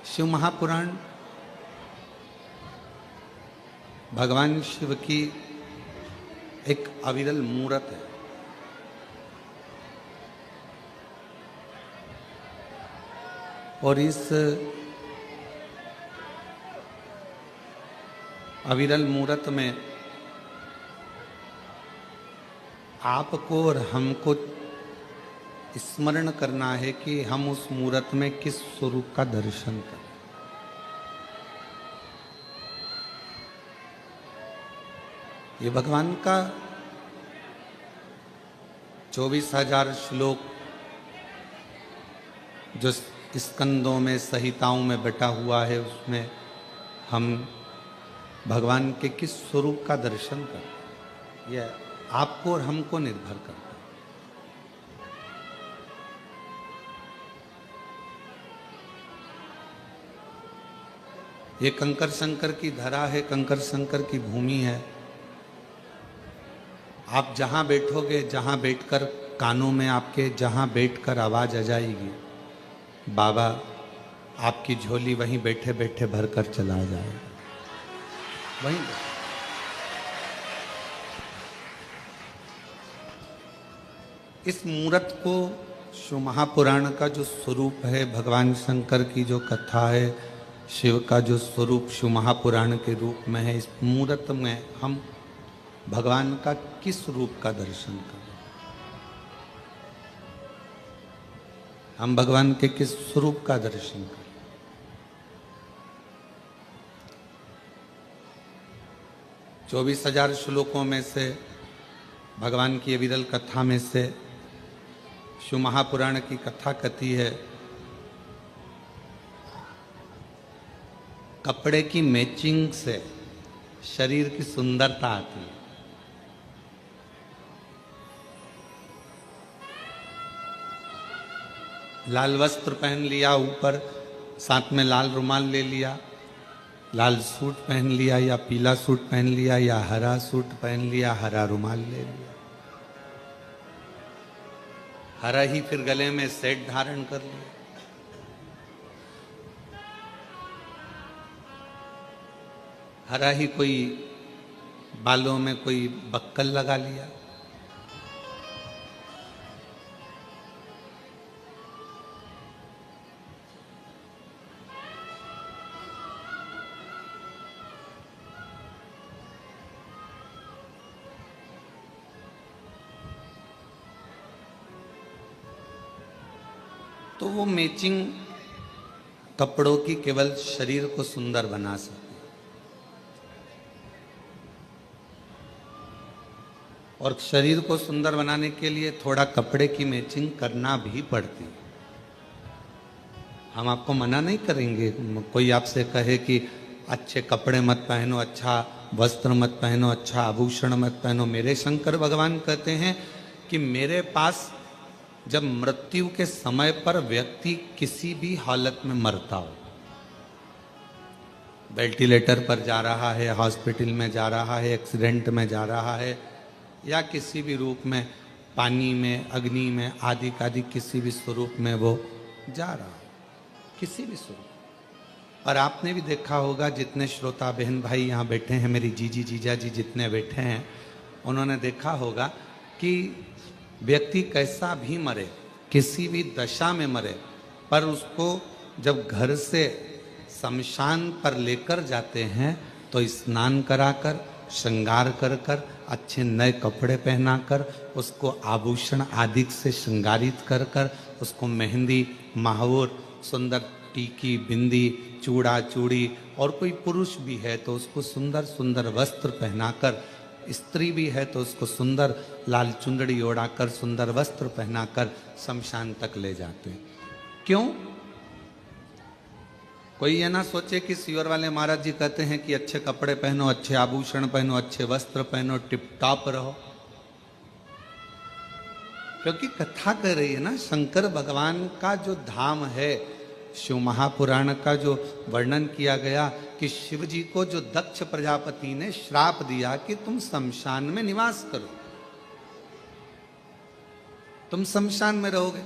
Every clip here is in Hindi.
शिव महापुराण भगवान शिव की एक अविरल मूर्त है। और इस अविरल मूर्त में आपको और हमको स्मरण करना है कि हम उस मूर्त में किस स्वरूप का दर्शन करें। ये भगवान का 24,000 श्लोक जो स्कंदों में संहिताओं में बटा हुआ है, उसमें हम भगवान के किस स्वरूप का दर्शन करें, यह आपको और हमको निर्भर करता है। ये कंकर शंकर की धरा है, कंकर शंकर की भूमि है। आप जहां बैठोगे, जहां बैठकर कानों में आपके जहां बैठकर आवाज आ जाएगी, बाबा आपकी झोली वहीं बैठे बैठे भरकर चला जाएगा। वहीं इस मूर्त को शिव महापुराण का जो स्वरूप है, भगवान शंकर की जो कथा है, शिव का जो स्वरूप शिव महापुराण के रूप में है, इस मूर्त में हम भगवान का किस रूप का दर्शन करें, हम भगवान के किस स्वरूप का दर्शन करें। चौबीस 24,000 श्लोकों में से भगवान की विरल कथा में से शिव महापुराण की कथा कथी है, कपड़े की मैचिंग से शरीर की सुंदरता आती है। लाल वस्त्र पहन लिया, ऊपर साथ में लाल रुमाल ले लिया, लाल सूट पहन लिया या पीला सूट पहन लिया या हरा सूट पहन लिया, हरा रुमाल ले लिया, हरा ही फिर गले में सेट धारण कर लिया, हरा ही कोई बालों में कोई बक्कल लगा लिया। तो वो मैचिंग कपड़ों की केवल शरीर को सुंदर बना सकती है, और शरीर को सुंदर बनाने के लिए थोड़ा कपड़े की मैचिंग करना भी पड़ती है। हम आपको मना नहीं करेंगे, कोई आपसे कहे कि अच्छे कपड़े मत पहनो, अच्छा वस्त्र मत पहनो, अच्छा आभूषण मत पहनो। मेरे शंकर भगवान कहते हैं कि मेरे पास जब मृत्यु के समय पर व्यक्ति किसी भी हालत में मरता हो, वेंटिलेटर पर जा रहा है, हॉस्पिटल में जा रहा है, एक्सीडेंट में जा रहा है, या किसी भी रूप में पानी में, अग्नि में, आदि आदि किसी भी स्वरूप में वो जा रहा है, किसी भी स्वरूप। और आपने भी देखा होगा, जितने श्रोता बहन भाई यहाँ बैठे हैं, मेरी जीजी जीजा जी जितने बैठे हैं, उन्होंने देखा होगा कि व्यक्ति कैसा भी मरे, किसी भी दशा में मरे, पर उसको जब घर से शमशान पर लेकर जाते हैं तो स्नान कराकर, श्रृंगार कर कर, अच्छे नए कपड़े पहनाकर, उसको आभूषण आदि से श्रृंगारित कर कर, उसको मेहंदी, महावर, सुंदर टीकी, बिंदी, चूड़ा चूड़ी, और कोई पुरुष भी है तो उसको सुंदर सुंदर वस्त्र पहनाकर, स्त्री भी है तो उसको सुंदर लाल चुंदड़ी ओढ़ाकर, सुंदर वस्त्र पहनाकर शमशान तक ले जाते हैं। क्यों? कोई ये ना सोचे कि सीवर वाले महाराज जी कहते हैं कि अच्छे कपड़े पहनो, अच्छे आभूषण पहनो, अच्छे वस्त्र पहनो, टिप टॉप रहो। क्योंकि कथा कर रही है ना, शंकर भगवान का जो धाम है, शिव महापुराण का जो वर्णन किया गया कि शिव जी को जो दक्ष प्रजापति ने श्राप दिया कि तुम शमशान में निवास करो, तुम शमशान में रहोगे,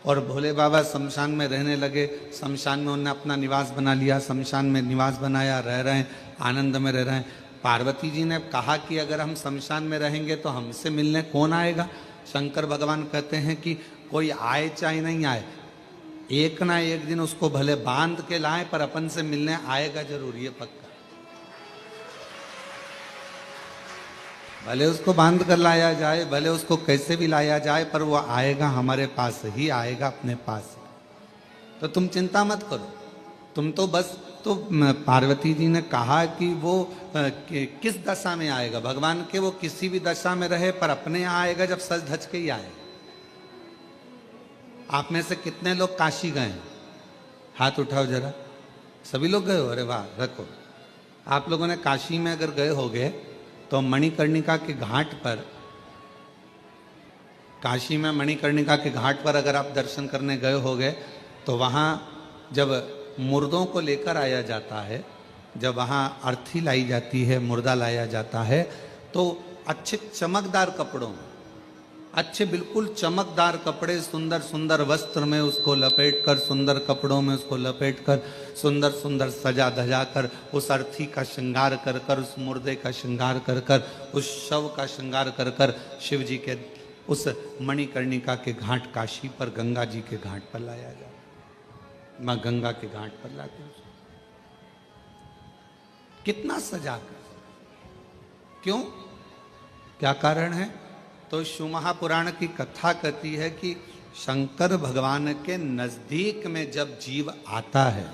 और भोले बाबा शमशान में रहने लगे। शमशान में उन्होंने अपना निवास बना लिया, शमशान में निवास बनाया, रह रहे हैं, आनंद में रह रहे हैं। पार्वती जी ने कहा कि अगर हम शमशान में रहेंगे तो हमसे मिलने कौन आएगा? शंकर भगवान कहते हैं कि कोई आए चाहे नहीं आए, एक ना एक दिन उसको भले बांध के लाए पर अपन से मिलने आएगा जरूर, ये पक्का। भले उसको बांध कर लाया जाए, भले उसको कैसे भी लाया जाए, पर वो आएगा, हमारे पास ही आएगा, अपने पास। तो तुम चिंता मत करो, तुम तो बस, तो पार्वती जी ने कहा कि वो किस दशा में आएगा, भगवान के वो किसी भी दशा में रहे पर अपने यहाँ आएगा जब सज धज के ही आए। आप में से कितने लोग काशी गए? हाथ उठाओ जरा। सभी लोग गए हो? अरे वाह, रखो। आप लोगों ने काशी में अगर गए होगे तो मणिकर्णिका के घाट पर, काशी में मणिकर्णिका के घाट पर अगर आप दर्शन करने गए होगे तो वहाँ जब मुर्दों को लेकर आया जाता है, जब वहाँ अर्थी लाई जाती है, मुर्दा लाया जाता है, तो अच्छे चमकदार कपड़ों में, अच्छे बिल्कुल चमकदार कपड़े, सुंदर सुंदर वस्त्र में उसको लपेट कर, सुंदर कपड़ों में उसको लपेट कर, सुंदर सुंदर सजा धजा कर, उस अर्थी का श्रृंगार कर कर, उस मुर्दे का श्रृंगार कर कर, उस शव का श्रृंगार कर कर शिव जी के उस मणिकर्णिका के घाट, काशी पर गंगा जी के घाट पर लाया जाए। माँ गंगा के घाट पर लाते कितना सजा कर, क्यों, क्या कारण है? तो शिव महापुराण की कथा कहती है कि शंकर भगवान के नजदीक में जब जीव आता है,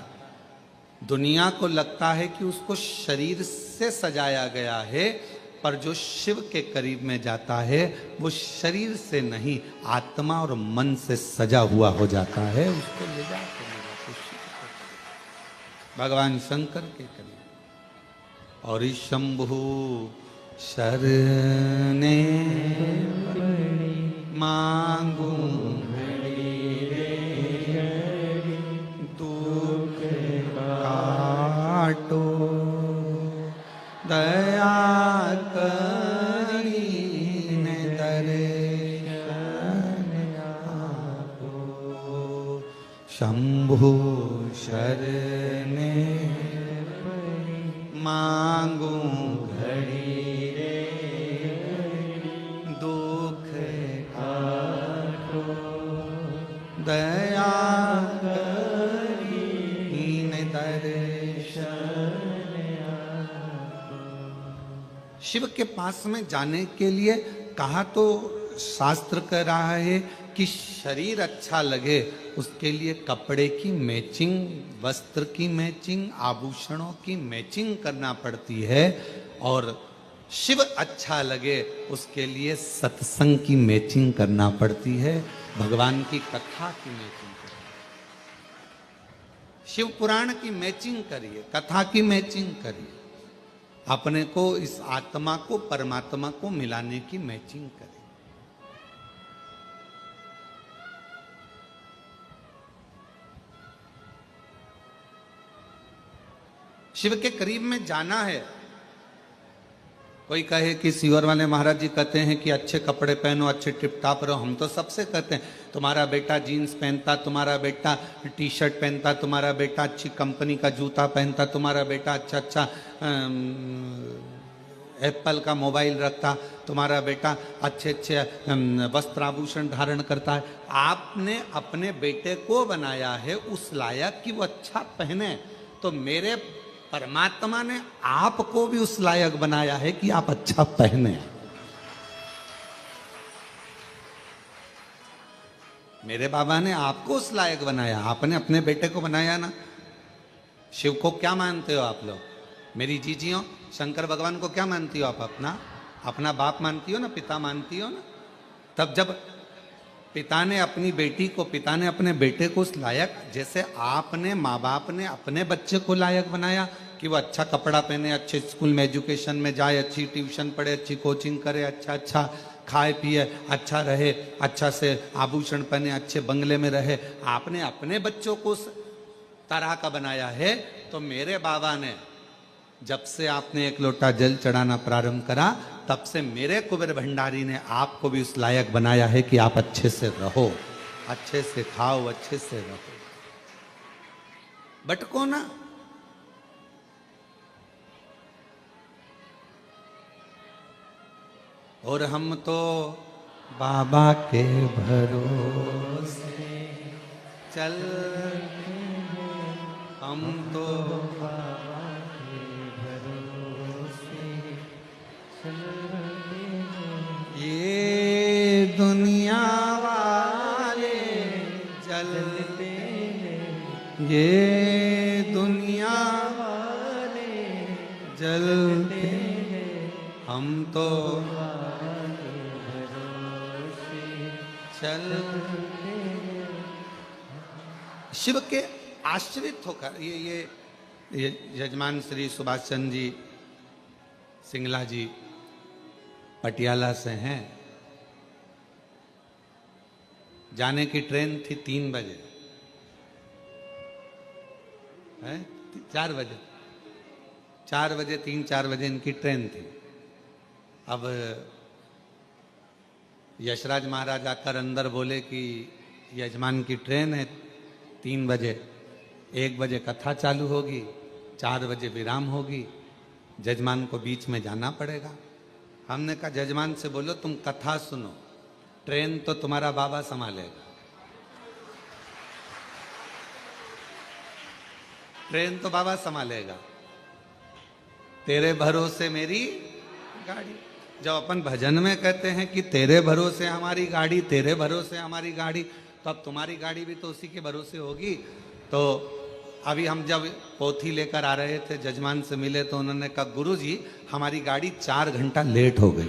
दुनिया को लगता है कि उसको शरीर से सजाया गया है, पर जो शिव के करीब में जाता है वो शरीर से नहीं, आत्मा और मन से सजा हुआ हो जाता है। उसको ले जाकर भगवान शंकर के करीब। और इस शंभु शरणे मांगू दुख काटो, दया करीन दर्शन आपो। शंभु शरणे मांगू घड़ी रे, दुख काटो, दया करीन दर्शन आपो। शिव के पास में जाने के लिए कहा तो शास्त्र कह रहा है कि शरीर अच्छा लगे उसके लिए कपड़े की मैचिंग, वस्त्र की मैचिंग, आभूषणों की मैचिंग करना पड़ती है। और शिव अच्छा लगे उसके लिए सत्संग की मैचिंग करना पड़ती है, भगवान की कथा की मैचिंग करिए, शिव पुराण की मैचिंग करिए, कथा की मैचिंग करिए, अपने को, इस आत्मा को परमात्मा को मिलाने की मैचिंग करिए। शिव के करीब में जाना है। कोई कहे कि सीवर वाले महाराज जी कहते हैं कि अच्छे कपड़े पहनो, अच्छे टिपटाप रहो। हम तो सबसे कहते हैं, तुम्हारा बेटा जीन्स पहनता, तुम्हारा बेटा टी शर्ट पहनता, तुम्हारा बेटा अच्छी कंपनी का जूता पहनता, तुम्हारा बेटा अच्छा अच्छा एप्पल का मोबाइल रखता, तुम्हारा बेटा अच्छे अच्छे वस्त्र आभूषण धारण करता है। आपने अपने बेटे को बनाया है उस लायक कि वो अच्छा पहने, तो मेरे परमात्मा ने आपको भी उस लायक बनाया है कि आप अच्छा पहने। मेरे बाबा ने आपको उस लायक बनाया, आपने अपने बेटे को बनाया ना। शिव को क्या मानते हो आप लोग? मेरी जीजियों, शंकर भगवान को क्या मानती हो आप? अपना बाप मानती हो ना, पिता मानती हो ना। तब जब पिता ने अपनी बेटी को, पिता ने अपने बेटे को उस लायक, जैसे आपने, माँ बाप ने अपने बच्चे को लायक बनाया कि वो अच्छा कपड़ा पहने, अच्छे स्कूल में एजुकेशन में जाए, अच्छी ट्यूशन पढ़े, अच्छी कोचिंग करे, अच्छा अच्छा खाए पिए, अच्छा रहे, अच्छा से आभूषण पहने, अच्छे बंगले में रहे। आपने अपने बच्चों को उस तरह का बनाया है। तो मेरे बाबा ने, जब से आपने एक लोटा जल चढ़ाना प्रारंभ करा, तब से मेरे कुबेर भंडारी ने आपको भी उस लायक बनाया है कि आप अच्छे से रहो, अच्छे से खाओ, अच्छे से रहो, भटको ना। और हम तो बाबा के भरोसे चल, हम तो बाबा के भरोसे चल, ये दुनिया वाले जलते, ये दुनिया वाले जलते, हम तो चल। शिव के आश्रित होकर ये यजमान श्री सुभाष चंद्र जी सिंगला जी पटियाला से हैं। जाने की ट्रेन थी 3 बजे, है 4 बजे, 4 बजे 3-4 बजे इनकी ट्रेन थी। अब यशराज महाराज आकर अंदर बोले कि यजमान की ट्रेन है 3 बजे, 1 बजे कथा चालू होगी, 4 बजे विराम होगी, जजमान को बीच में जाना पड़ेगा। हमने कहा जजमान से बोलो तुम कथा सुनो, ट्रेन तो तुम्हारा बाबा संभालेगा, ट्रेन तो बाबा संभालेगा, तेरे भरोसे मेरी गाड़ी। जब अपन भजन में कहते हैं कि तेरे भरोसे हमारी गाड़ी, तेरे भरोसे हमारी गाड़ी, तो अब तुम्हारी गाड़ी भी तो उसी के भरोसे होगी। तो अभी हम जब पोथी लेकर आ रहे थे, जजमान से मिले तो उन्होंने कहा गुरुजी हमारी गाड़ी 4 घंटा लेट हो गई।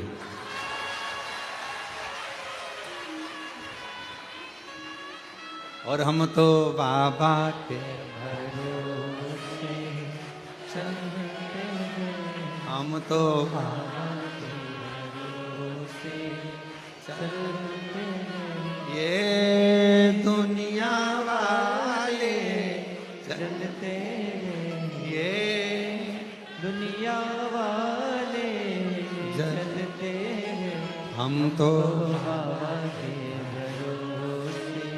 और हम तो बाबा के भरोसे चलते, हम तो बाबा के भरोसे चलते, ये दुनिया वाले चलते, ये दुनिया वाले चलते, हम तो बाबा के भरोसे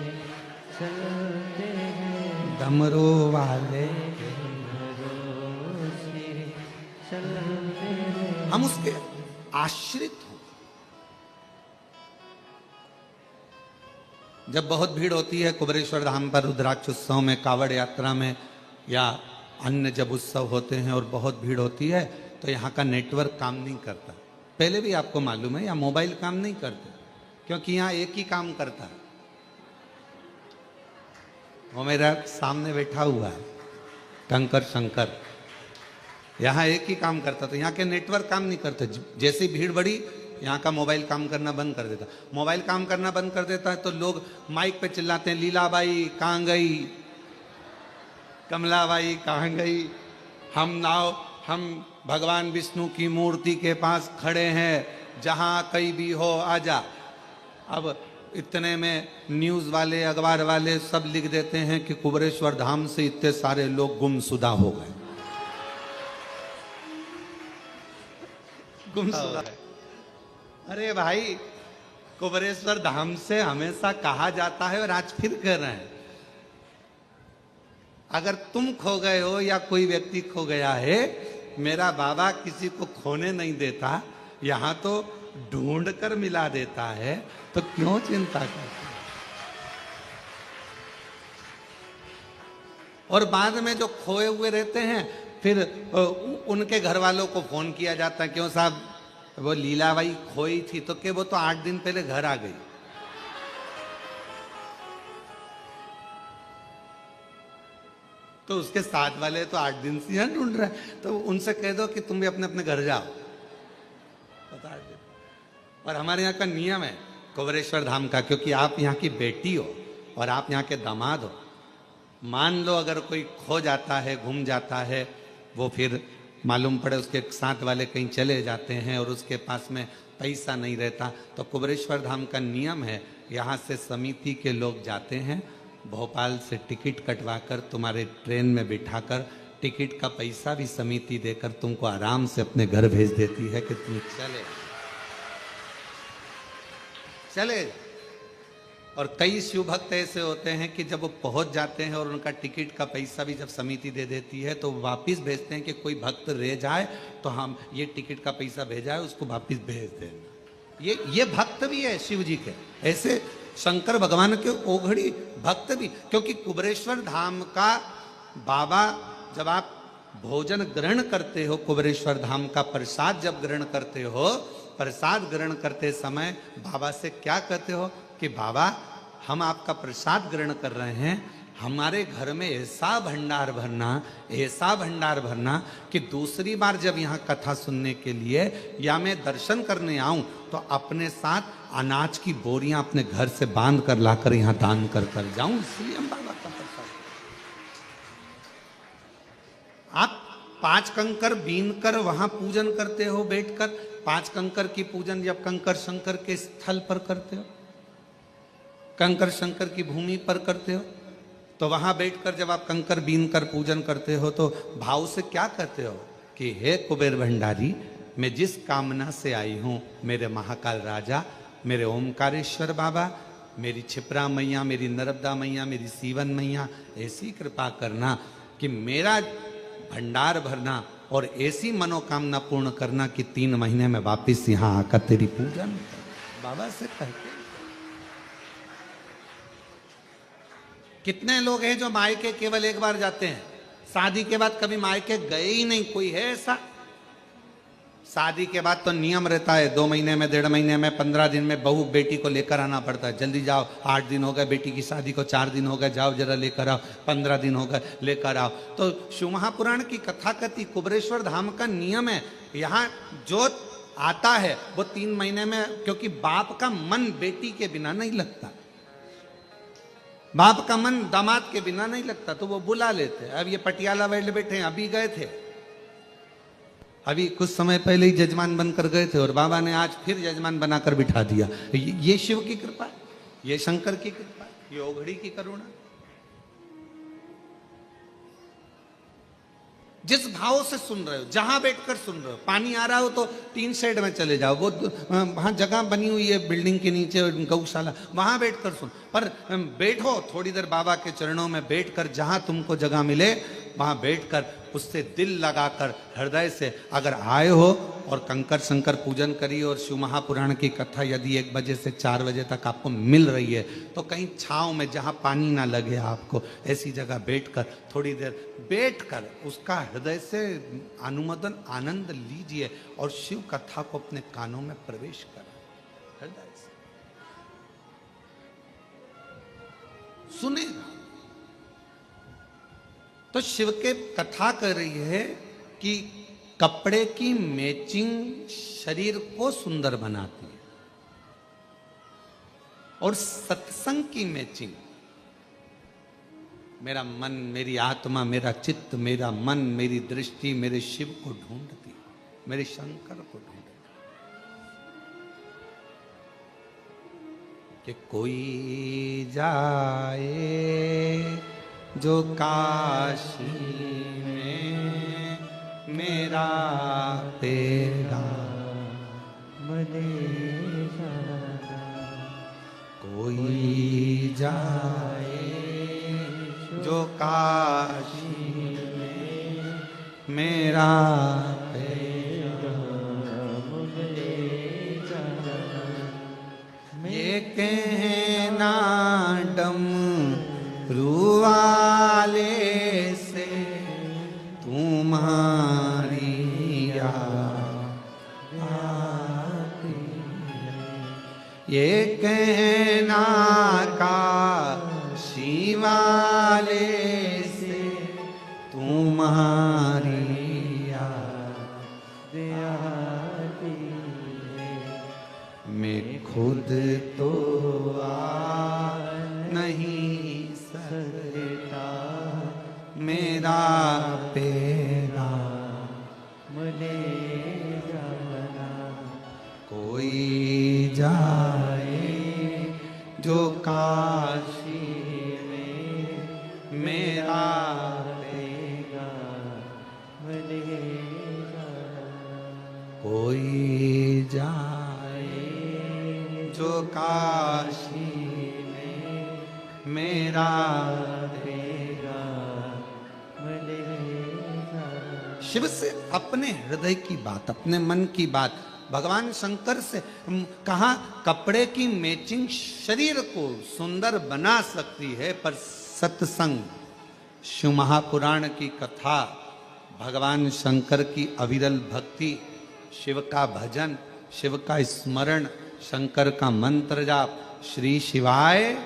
चलते, डमरू वाले भरोसे चलते, हम उसके आश्रित हो। जब बहुत भीड़ होती है कुबेरेश्वर धाम पर रुद्राक्ष उत्सव में, कावड़ यात्रा में, या अन्य जब उत्सव होते हैं और बहुत भीड़ होती है, तो यहाँ का नेटवर्क काम नहीं करता। पहले भी आपको मालूम है, या मोबाइल काम नहीं करते, क्योंकि यहाँ एक ही काम करता है। वो मेरा सामने बैठा हुआ है कंकर शंकर, यहाँ एक ही काम करता, तो यहाँ के नेटवर्क काम नहीं करते। जैसी भीड़ बढ़ी यहाँ का मोबाइल काम करना बंद कर देता। मोबाइल काम करना बंद कर देता है तो लोग माइक पे चिल्लाते हैं, लीलाबाई कहाँ गई, कमलाबाई कहाँ गई, हम भगवान विष्णु की मूर्ति के पास खड़े हैं, जहाँ कहीं भी हो आजा। अब इतने में न्यूज़ वाले, अखबार वाले सब लिख देते हैं कि कुबेरेश्वर धाम से इतने सारे लोग गुमशुदा हो गए, गुमशुदा। अरे भाई, कुबेरेश्वर धाम से हमेशा कहा जाता है और आज फिर कह रहे हैं, अगर तुम खो गए हो या कोई व्यक्ति खो गया है, मेरा बाबा किसी को खोने नहीं देता, यहां तो ढूंढ कर मिला देता है, तो क्यों चिंता करते। और बाद में जो खोए हुए रहते हैं, फिर उनके घर वालों को फोन किया जाता है, क्यों साहब वो लीलाबाई खोई थी, तो क्या वो तो 8 दिन पहले घर आ गई। तो उसके साथ वाले तो 8 दिन से यहाँ ढूंढ रहे हैं, तो उनसे कह दो कि तुम भी अपने अपने घर जाओ, बता दे। और हमारे यहाँ का नियम है कुबेरेश्वर धाम का, क्योंकि आप यहाँ की बेटी हो और आप यहाँ के दामाद हो। मान लो अगर कोई खो जाता है, गुम जाता है, वो फिर मालूम पड़े उसके साथ वाले कहीं चले जाते हैं और उसके पास में पैसा नहीं रहता, तो कुबेरेश्वर धाम का नियम है, यहाँ से समिति के लोग जाते हैं, भोपाल से टिकट कटवाकर तुम्हारे ट्रेन में बिठाकर, टिकट का पैसा भी समिति देकर तुमको आराम से अपने घर भेज देती है कि तुम चले। और कई शिव भक्त ऐसे होते हैं कि जब वो पहुंच जाते हैं और उनका टिकट का पैसा भी जब समिति दे देती है तो वापस भेजते हैं कि कोई भक्त रह जाए तो हम ये टिकट का पैसा भेजा है उसको वापस भेज देना। ये भक्त भी है शिव जी के, ऐसे शंकर भगवान के ओघड़ी भक्त भी। क्योंकि कुबेरेश्वर धाम का बाबा जब आप भोजन ग्रहण करते हो, कुबेरेश्वर धाम का प्रसाद जब ग्रहण करते हो, प्रसाद ग्रहण करते समय बाबा से क्या कहते हो कि बाबा हम आपका प्रसाद ग्रहण कर रहे हैं, हमारे घर में ऐसा भंडार भरना, ऐसा भंडार भरना कि दूसरी बार जब यहाँ कथा सुनने के लिए या मैं दर्शन करने आऊं तो अपने साथ अनाज की बोरियां अपने घर से बांध कर लाकर यहाँ दान कर जाऊं। इसलिए हम बाबा का प्रसाद। आप 5 कंकर बीन कर वहां पूजन करते हो बैठकर, 5 कंकर की पूजन जब कंकर शंकर के स्थल पर करते हो, कंकर शंकर की भूमि पर करते हो, तो वहां बैठकर जब आप कंकर बीन कर पूजन करते हो तो भाव से क्या कहते हो कि हे कुबेर भंडारी, मैं जिस कामना से आई हूं मेरे महाकाल राजा, मेरे ओमकारेश्वर बाबा, मेरी छिपरा मैया, मेरी नर्मदा मैया, मेरी सीवन मैया, ऐसी कृपा करना कि मेरा भंडार भरना और ऐसी मनोकामना पूर्ण करना कि 3 महीने में वापिस यहां आकर तेरी पूजन बाबा से कहते। कितने लोग हैं जो मायके केवल एक बार जाते हैं, शादी के बाद कभी मायके गए ही नहीं? कोई है ऐसा? शादी के बाद तो नियम रहता है 2 महीने में, 1.5 महीने में, 15 दिन में बहू बेटी को लेकर आना पड़ता है। जल्दी जाओ, 8 दिन हो गए बेटी की शादी को, 4 दिन हो गए, जाओ जरा लेकर आओ, 15 दिन हो गए लेकर आओ। तो शिव महापुराण की कथा कहती कुबेरेश्वर धाम का नियम है, यहाँ जो आता है वो 3 महीने में, क्योंकि बाप का मन बेटी के बिना नहीं लगता, बाप का मन दामाद के बिना नहीं लगता, तो वो बुला लेते। अब ये पटियाला बैठे हैं, अभी गए थे, अभी कुछ समय पहले ही जजमान बनकर गए थे और बाबा ने आज फिर जजमान बनाकर बिठा दिया। ये शिव की कृपा, ये शंकर की कृपा, ये ओघड़ी की करुणा। जिस भाव से सुन रहे हो, जहां बैठकर सुन रहे हो, पानी आ रहा हो तो 3 शेड में चले जाओ, वो वहां जगह बनी हुई है बिल्डिंग के नीचे गौशाला, वहां बैठकर सुन। पर बैठो थोड़ी देर बाबा के चरणों में बैठकर, जहां तुमको जगह मिले वहां बैठकर उससे दिल लगाकर हृदय से अगर आए हो और कंकर शंकर पूजन करिए और शिव महापुराण की कथा यदि 1 बजे से 4 बजे तक आपको मिल रही है तो कहीं छांव में जहां पानी ना लगे आपको, ऐसी जगह बैठकर थोड़ी देर बैठकर उसका हृदय से अनुमोदन आनंद लीजिए और शिव कथा को अपने कानों में प्रवेश करें, हृदय से सुने। तो शिव के कथा कर रही है कि कपड़े की मैचिंग शरीर को सुंदर बनाती है और सत्संग की मैचिंग मेरा मन, मेरी आत्मा, मेरा चित्त, मेरा मन, मेरी दृष्टि मेरे शिव को ढूंढती है, मेरे शंकर को ढूंढती कि कोई जाए जो काशी में मेरा तेरा कोई जाए जो काशी में मेरा तेरा ये कहना डम रुवाले से तुम्हारी याद आती है, ये कहना काशी वाले से तुम्हारी याद आती है। मैं खुद तो नहीं सकता, मेरा पेरा मुझे जाना, कोई जाए जो काशी में मेरा पेरा मुझे जाना, कोई जाए जो काशी में शिव से अपने हृदय की बात, अपने मन की बात, भगवान शंकर से कहा कपड़े की मैचिंग शरीर को सुंदर बना सकती है, पर सत्संग, शिव महापुराण की कथा, भगवान शंकर की अविरल भक्ति, शिव का भजन, शिव का स्मरण, शंकर का मंत्र जाप, श्री शिवाय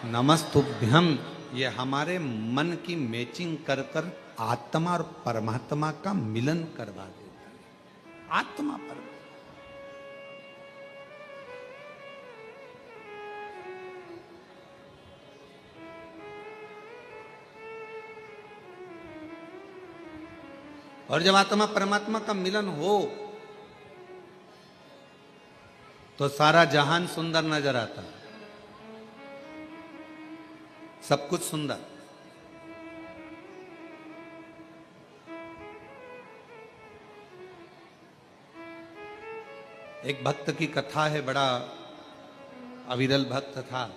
नमस्तुभ्यम, ये हमारे मन की मैचिंग कर कर आत्मा और परमात्मा का मिलन करवा देता है। आत्मा परमात्मा, और जब आत्मा परमात्मा का मिलन हो तो सारा जहान सुंदर नजर आता है, सब कुछ सुंदर। एक भक्त की कथा है, बड़ा अविरल भक्त था।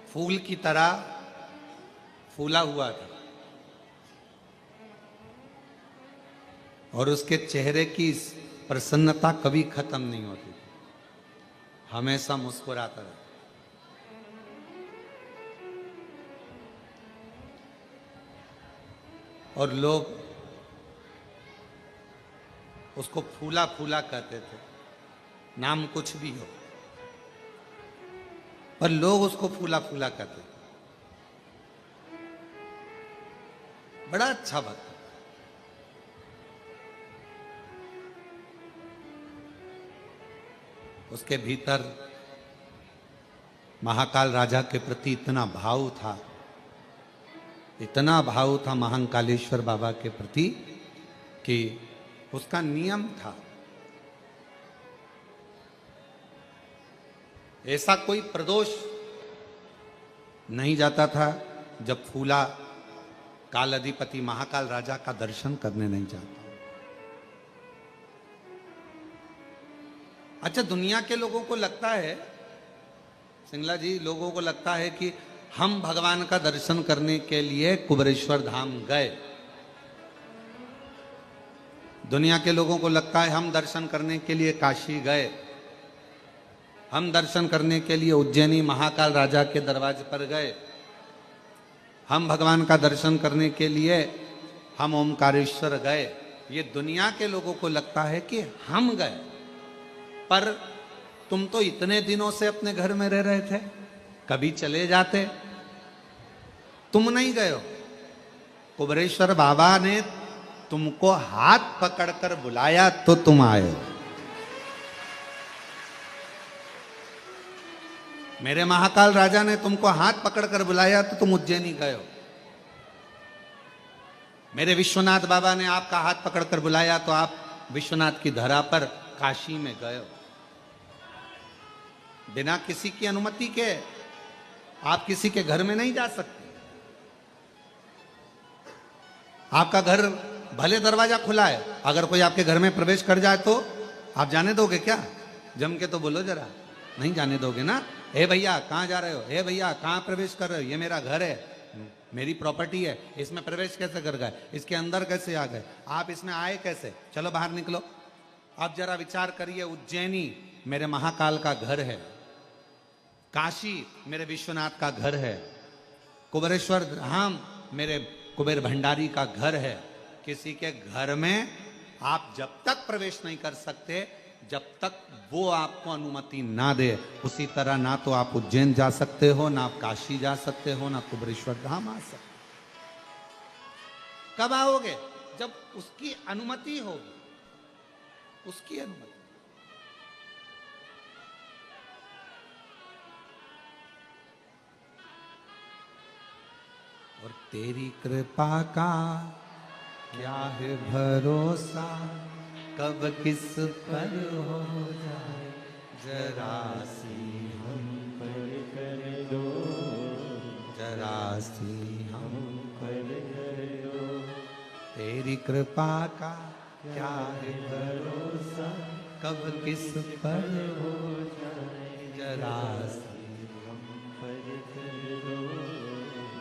फूल की तरह फूला हुआ था और उसके चेहरे की प्रसन्नता कभी खत्म नहीं होती, हमेशा मुस्कुराता रहता। और लोग उसको फूला फूला कहते थे, नाम कुछ भी हो, पर लोग उसको फूला फूला कहते। बड़ा अच्छा भक्त। उसके भीतर महाकाल राजा के प्रति इतना भाव था, इतना भाव था महाकालेश्वर बाबा के प्रति कि उसका नियम था, ऐसा कोई प्रदोष नहीं जाता था जब फूला काल अधिपति महाकाल राजा का दर्शन करने नहीं जाता। अच्छा, दुनिया के लोगों को लगता है, सिंगला जी, लोगों को लगता है कि हम भगवान का दर्शन करने के लिए कुबेरेश्वर धाम गए। दुनिया के लोगों को लगता है हम दर्शन करने के लिए काशी गए, हम दर्शन करने के लिए उज्जैनी महाकाल राजा के दरवाजे पर गए, हम भगवान का दर्शन करने के लिए हम ओमकारेश्वर गए। ये दुनिया के लोगों को लगता है कि हम गए, पर तुम तो इतने दिनों से अपने घर में रह रहे थे, कभी चले जाते। तुम नहीं गए हो, कुबेरेश्वर बाबा ने तुमको हाथ पकड़कर बुलाया तो तुम आए हो। मेरे महाकाल राजा ने तुमको हाथ पकड़कर बुलाया तो तुम उज्जैनी गए हो। मेरे विश्वनाथ बाबा ने आपका हाथ पकड़कर बुलाया तो आप विश्वनाथ की धरा पर काशी में गए हो। बिना किसी की अनुमति के आप किसी के घर में नहीं जा सकते। आपका घर भले दरवाजा खुला है, अगर कोई आपके घर में प्रवेश कर जाए तो आप जाने दोगे क्या? जम के तो बोलो जरा, नहीं जाने दोगे ना। हे भैया कहाँ जा रहे हो? हे भैया कहाँ प्रवेश कर रहे हो? ये मेरा घर है, मेरी प्रॉपर्टी है, इसमें प्रवेश कैसे कर गए? इसके अंदर कैसे आ गए? आप इसमें आए कैसे? चलो बाहर निकलो। आप जरा विचार करिए, उज्जैनी मेरे महाकाल का घर है, काशी मेरे विश्वनाथ का घर है, कुबेरेश्वर धाम मेरे कुबेर भंडारी का घर है। किसी के घर में आप जब तक प्रवेश नहीं कर सकते जब तक वो आपको अनुमति ना दे। उसी तरह ना तो आप उज्जैन जा सकते हो, ना आप काशी जा सकते हो, ना कुबेरेश्वर धाम आ सकते। कब आओगे? जब उसकी अनुमति होगी, उसकी अनुमति। और तेरी कृपा का क्या है भरोसा, कब किस पर हो जाए जरा सी हम पर कर दो, जरा सी हम पर कर दो। तेरी कृपा का क्या है भरोसा, कब किस पर हो जाए जरा सी हम पर कर दो,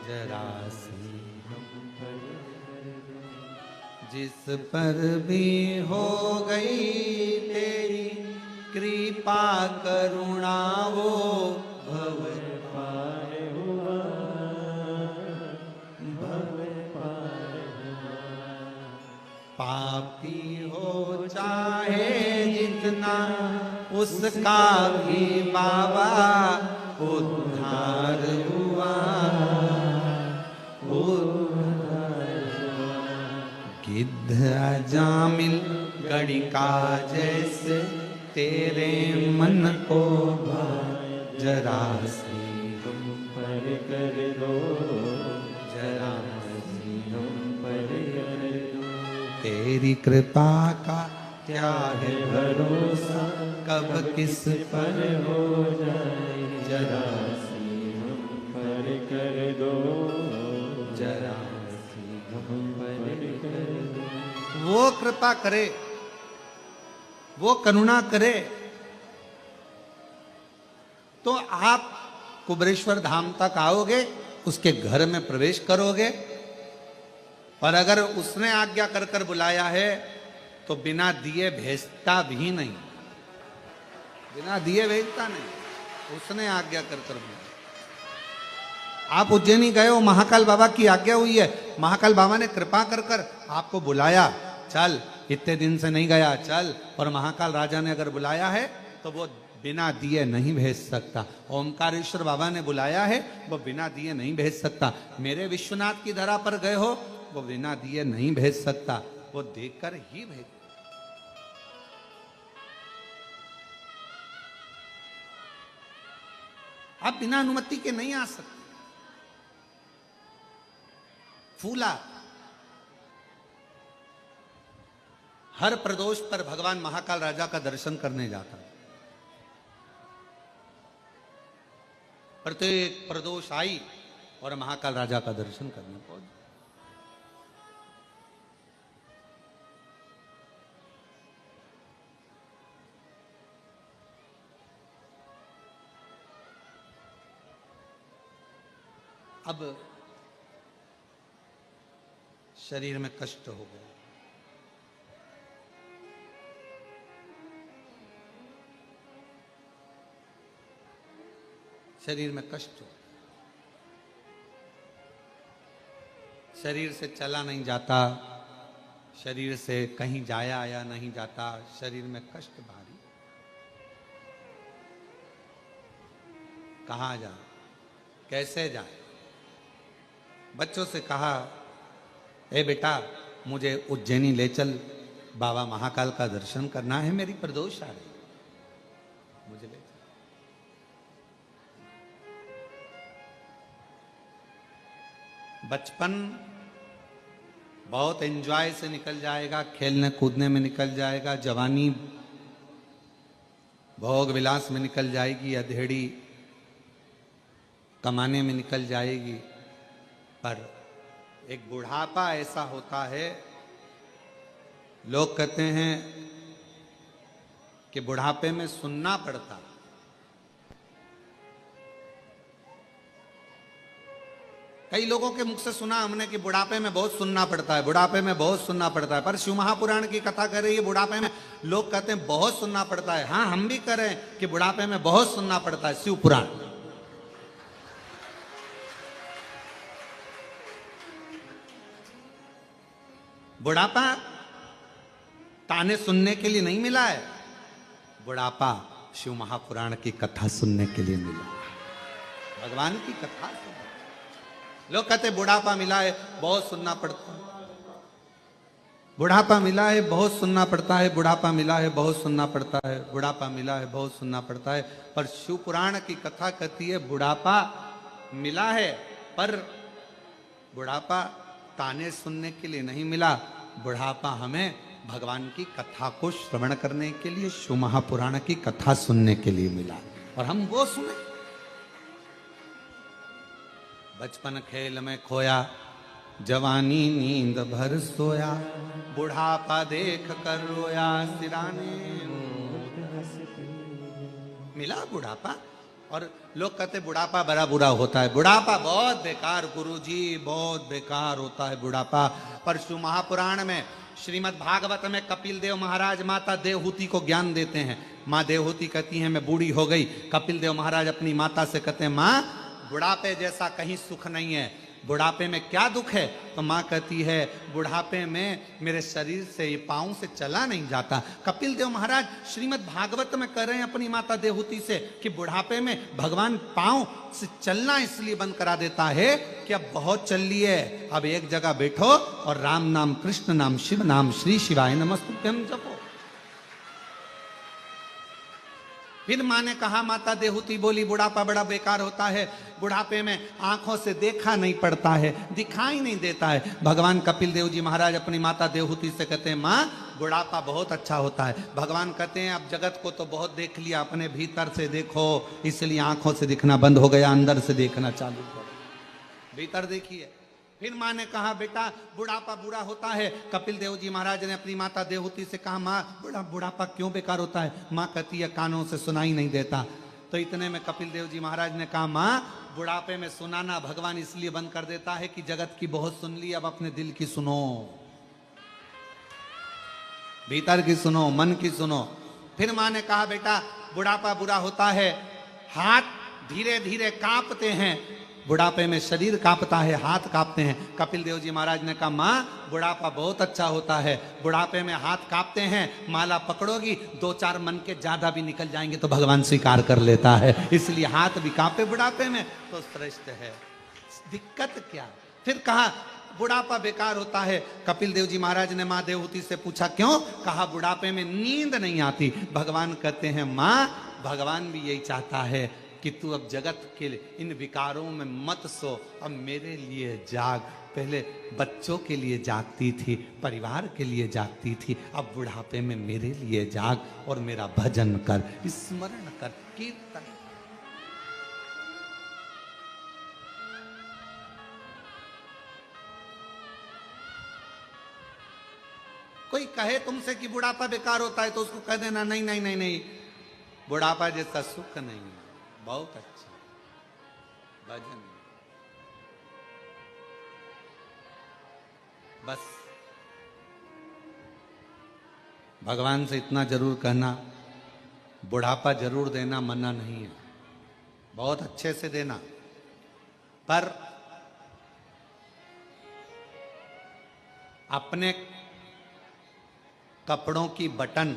जरा सी हम पर कर दो। जिस पर भी हो गई तेरी कृपा करुणा वो भव पार हुआ, भव पार हुआ। पापी हो चाहे जितना उसका भी बाबा उद्धार हुआ, उद्धार हुआ। गिद्ध अजामिल गणिका जैसे तेरे मन को भाए जरा सी हम पर कर दो, जरा सी हम पर कर दो। तेरी कृपा का क्या है भरोसा, कब किस पर हो जाए जरा सी हम पर कर दो, जरा सी हम पर कर दो। वो कृपा करे, वो करुणा करे तो आप कुबेरेश्वर धाम तक आओगे, उसके घर में प्रवेश करोगे। और अगर उसने आज्ञा कर कर बुलाया है तो बिना दिए भेजता भी नहीं, बिना दिए भेजता नहीं, उसने आज्ञा कर कर बुलाया। आप उज्जैनी गए हो, महाकाल बाबा की आज्ञा हुई है, महाकाल बाबा ने कृपा कर कर आपको बुलाया, चल इतने दिन से नहीं गया चल। और महाकाल राजा ने अगर बुलाया है तो वो बिना दिए नहीं भेज सकता। ओमकारेश्वर बाबा ने बुलाया है, वो बिना दिए नहीं भेज सकता। मेरे विश्वनाथ की धरा पर गए हो, वो बिना दिए नहीं भेज सकता, वो देकर ही भेज। आप बिना अनुमति के नहीं आ सकते। फूला हर प्रदोष पर भगवान महाकाल राजा का दर्शन करने जाता, प्रत्येक प्रदोष आई और महाकाल राजा का दर्शन करने पहुंच। अब शरीर में कष्ट हो गया, शरीर में कष्ट हो, शरीर से चला नहीं जाता, शरीर से कहीं जाया आया नहीं जाता, शरीर में कष्ट भारी। कहाँ जाए, कैसे जाए? बच्चों से कहा, ए बेटा मुझे उज्जैनी ले चल, बाबा महाकाल का दर्शन करना है, मेरी प्रदोष आ रही, मुझे ले चल। बचपन बहुत एंजॉय से निकल जाएगा, खेलने कूदने में निकल जाएगा, जवानी भोग विलास में निकल जाएगी, अधेड़ी कमाने में निकल जाएगी। पर एक बुढ़ापा ऐसा होता है, लोग कहते हैं कि बुढ़ापे में सुनना पड़ता। कई लोगों के मुख से सुना हमने कि बुढ़ापे में बहुत सुनना पड़ता है, बुढ़ापे में बहुत सुनना पड़ता है। पर शिव महापुराण की कथा कर रही है, बुढ़ापे में लोग कहते हैं बहुत सुनना पड़ता है। हाँ, हम भी कह रहे हैं कि बुढ़ापे में बहुत सुनना पड़ता है शिव पुराण। बुढ़ापा ताने सुनने के लिए नहीं मिला है, बुढ़ापा शिव महापुराण की कथा सुनने के लिए मिला, भगवान की कथा सुनने। लोग कहते बुढ़ापा मिला है बहुत सुनना पड़ता है, बुढ़ापा मिला है बहुत सुनना पड़ता है, बुढ़ापा मिला है बहुत सुनना पड़ता है, बुढ़ापा मिला है बहुत सुनना पड़ता है। पर शिव पुराण की कथा कहती है बुढ़ापा मिला है, पर बुढ़ापा ताने सुनने के लिए नहीं मिला, बुढ़ापा हमें भगवान की कथा को श्रवण करने के लिए, शिव महापुराण की कथा सुनने के लिए मिला, और हम वो सुने। बचपन खेल में खोया, जवानी नींद भर सोया, बुढ़ापा देख कर रोया, सिराने मिला बुढ़ापा। और लोग कहते बुढ़ापा बड़ा बुरा होता है, बुढ़ापा बहुत बेकार गुरुजी, बहुत बेकार होता है बुढ़ापा। परशु महापुराण में श्रीमद् भागवत में कपिल देव महाराज माता देवहूति को ज्ञान देते हैं। माँ देवहूति कहती हैं मैं बूढ़ी हो गई। कपिल देव महाराज अपनी माता से कहते हैं माँ बुढ़ापे जैसा कहीं सुख नहीं है, बुढ़ापे में क्या दुख है? तो माँ कहती है बुढ़ापे में मेरे शरीर से, ये पाँव से चला नहीं जाता। कपिल देव महाराज श्रीमद् भागवत में कह रहे हैं अपनी माता देवहूति से कि बुढ़ापे में भगवान पाँव से चलना इसलिए बंद करा देता है कि अब बहुत चल लिए, अब एक जगह बैठो और राम नाम, कृष्ण नाम, शिव नाम, श्री शिवाय नमस्तुभ्यम जपो। फिर माँ ने कहा, माता देवहूति बोली बुढ़ापा बड़ा बेकार होता है, बुढ़ापे में आंखों से देखा नहीं पड़ता है, दिखाई नहीं देता है। भगवान कपिल देव जी महाराज अपनी माता देवहूति से कहते हैं माँ बुढ़ापा बहुत अच्छा होता है। भगवान कहते हैं अब जगत को तो बहुत देख लिया, अपने भीतर से देखो, इसलिए आंखों से दिखना बंद हो गया, अंदर से देखना चालू करो, भीतर देखिए। फिर माँ ने कहा बेटा बुढ़ापा बुरा होता है। कपिल देव जी महाराज ने अपनी माता देवहूति से कहा माँ बुढ़ापा क्यों बेकार होता है? माँ कहती है कानों से सुनाई नहीं देता। तो इतने में कपिल देव जी महाराज ने कहा माँ बुढ़ापे में सुनाना भगवान इसलिए बंद कर देता है कि जगत की बहुत सुन ली, अब अपने दिल की सुनो, भीतर की सुनो, मन की सुनो। फिर माँ ने कहा बेटा बुढ़ापा बुरा होता है, हाथ धीरे धीरे कांपते हैं, बुढ़ापे में शरीर कांपता है, हाथ कांपते हैं। कपिल देव जी महाराज ने कहा माँ बुढ़ापा बहुत अच्छा होता है, बुढ़ापे में हाथ कांपते हैं, माला पकड़ोगी 2-4 मन के ज्यादा भी निकल जाएंगे तो भगवान स्वीकार कर लेता है, इसलिए हाथ भी कांपे बुढ़ापे में तो श्रेष्ठ है, दिक्कत क्या। फिर कहा बुढ़ापा बेकार होता है। कपिल देव जी महाराज ने माँ देवहूति से पूछा क्यों? कहा बुढ़ापे में नींद नहीं आती। भगवान कहते हैं माँ भगवान भी यही चाहता है कि तू अब जगत के इन विकारों में मत सो, अब मेरे लिए जाग। पहले बच्चों के लिए जागती थी, परिवार के लिए जागती थी, अब बुढ़ापे में मेरे लिए जाग और मेरा भजन कर, स्मरण कर, कीर्तन। कोई कहे तुमसे कि बुढ़ापा बेकार होता है तो उसको कह देना नहीं नहीं नहीं नहीं, बुढ़ापा जैसा सुख नहीं है, बहुत अच्छा भजन। बस भगवान से इतना जरूर कहना बुढ़ापा जरूर देना, मना नहीं है, बहुत अच्छे से देना, पर अपने कपड़ों की बटन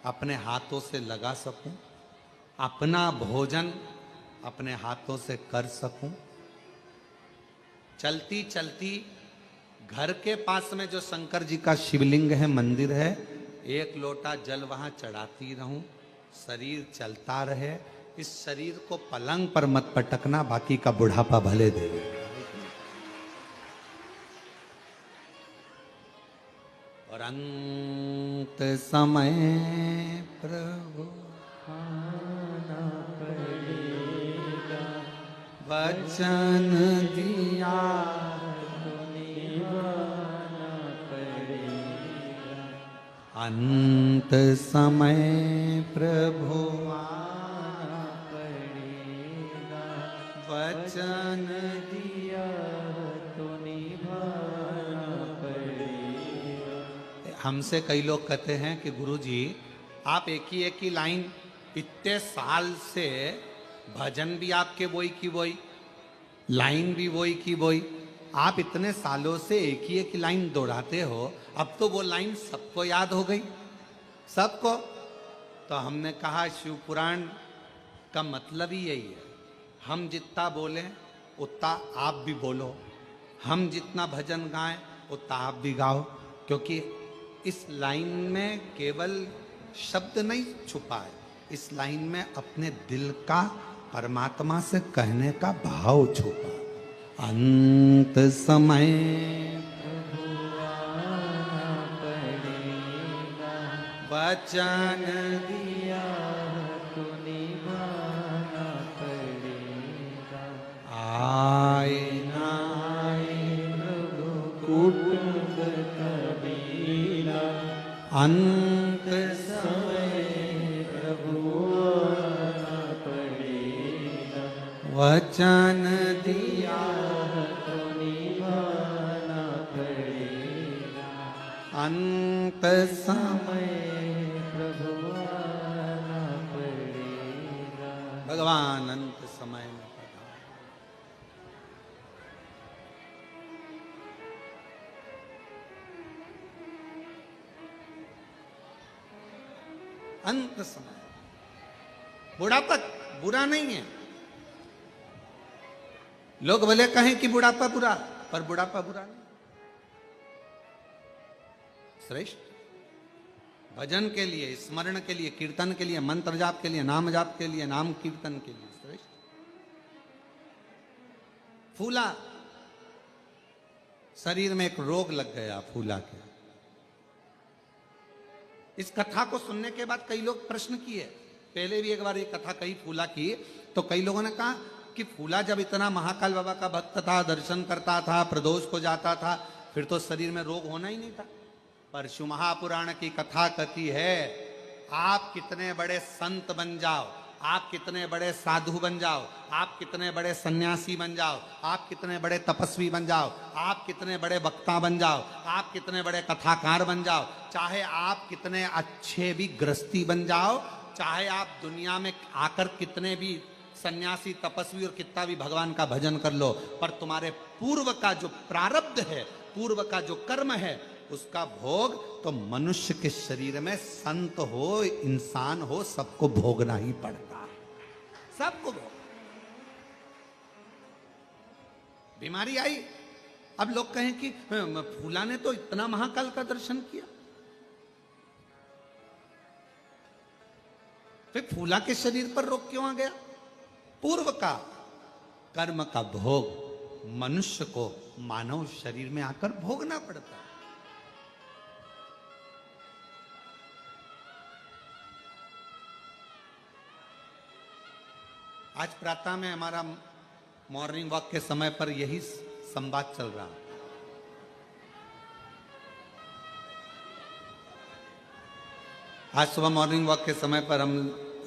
अपने हाथों से लगा सकूं, अपना भोजन अपने हाथों से कर सकूं, चलती चलती घर के पास में जो शंकर जी का शिवलिंग है, मंदिर है, 1 लोटा जल वहां चढ़ाती रहूं, शरीर चलता रहे। इस शरीर को पलंग पर मत पटकना, बाकी का बुढ़ापा भले दे। और अंत समय प्रभु वचन दिया अंत समय प्रभु वचन दिया तो निभाना पड़ेगा। हमसे कई लोग कहते हैं कि गुरुजी आप एक ही लाइन इतने साल से, भजन भी आपके वही की वही, लाइन भी वही की वही, आप इतने सालों से एक ही लाइन दोहराते हो, अब तो वो लाइन सबको याद हो गई, सबको। तो हमने कहा शिव पुराण का मतलब ही यही है, हम जितना बोलें उतना आप भी बोलो, हम जितना भजन गाएं उतना आप भी गाओ, क्योंकि इस लाइन में केवल शब्द नहीं छुपा है, इस लाइन में अपने दिल का परमात्मा से कहने का भाव छुपा। अंत समय वचन दिया तो निभाना पड़ेगा, आए ना आए अंत वचन दिया तो निभाना पड़ेगा। अंत समय प्रभु आना पड़ेगा। भगवान अंत समय में पधारे। अंत समय। बुढ़ापा बुरा नहीं है। लोग भले कहें कि बुढ़ापा बुरा, पर बुढ़ापा बुरा नहीं, श्रेष्ठ। भजन के लिए, स्मरण के लिए, कीर्तन के लिए, मंत्र जाप के लिए, नाम जाप के लिए, नाम कीर्तन के लिए श्रेष्ठ। फूला, शरीर में एक रोग लग गया फूला के। इस कथा को सुनने के बाद कई लोग प्रश्न किए। पहले भी एक बार ये कथा कही फूला की, तो कई लोगों ने कहा कि फूला जब इतना महाकाल बाबा का भक्त था, दर्शन करता था, प्रदोष को जाता था, फिर तो शरीर में रोग होना ही नहीं था। परशु महापुराण की कथा कहती है, आप कितने बड़े संत बन जाओ, आप कितने बड़े साधु बन जाओ, आप कितने बड़े सन्यासी बन जाओ, आप कितने बड़े तपस्वी बन जाओ, आप कितने बड़े वक्ता बन जाओ, आप कितने बड़े कथाकार बन जाओ, चाहे आप कितने अच्छे भी गृहस्थी बन जाओ, चाहे आप दुनिया में आकर कितने भी सन्यासी तपस्वी और कितना भी भगवान का भजन कर लो, पर तुम्हारे पूर्व का जो प्रारब्ध है, पूर्व का जो कर्म है, उसका भोग तो मनुष्य के शरीर में संत हो, इंसान हो, सबको भोगना ही पड़ता है। सबको भोग। बीमारी आई, अब लोग कहें कि फूला ने तो इतना महाकाल का दर्शन किया, फिर फूला के शरीर पर रोग क्यों आ गया? पूर्व का कर्म का भोग मनुष्य को मानव शरीर में आकर भोगना पड़ता है। आज प्रातः में हमारा मॉर्निंग वॉक के समय पर यही संवाद चल रहा है। आज सुबह मॉर्निंग वॉक के समय पर हम,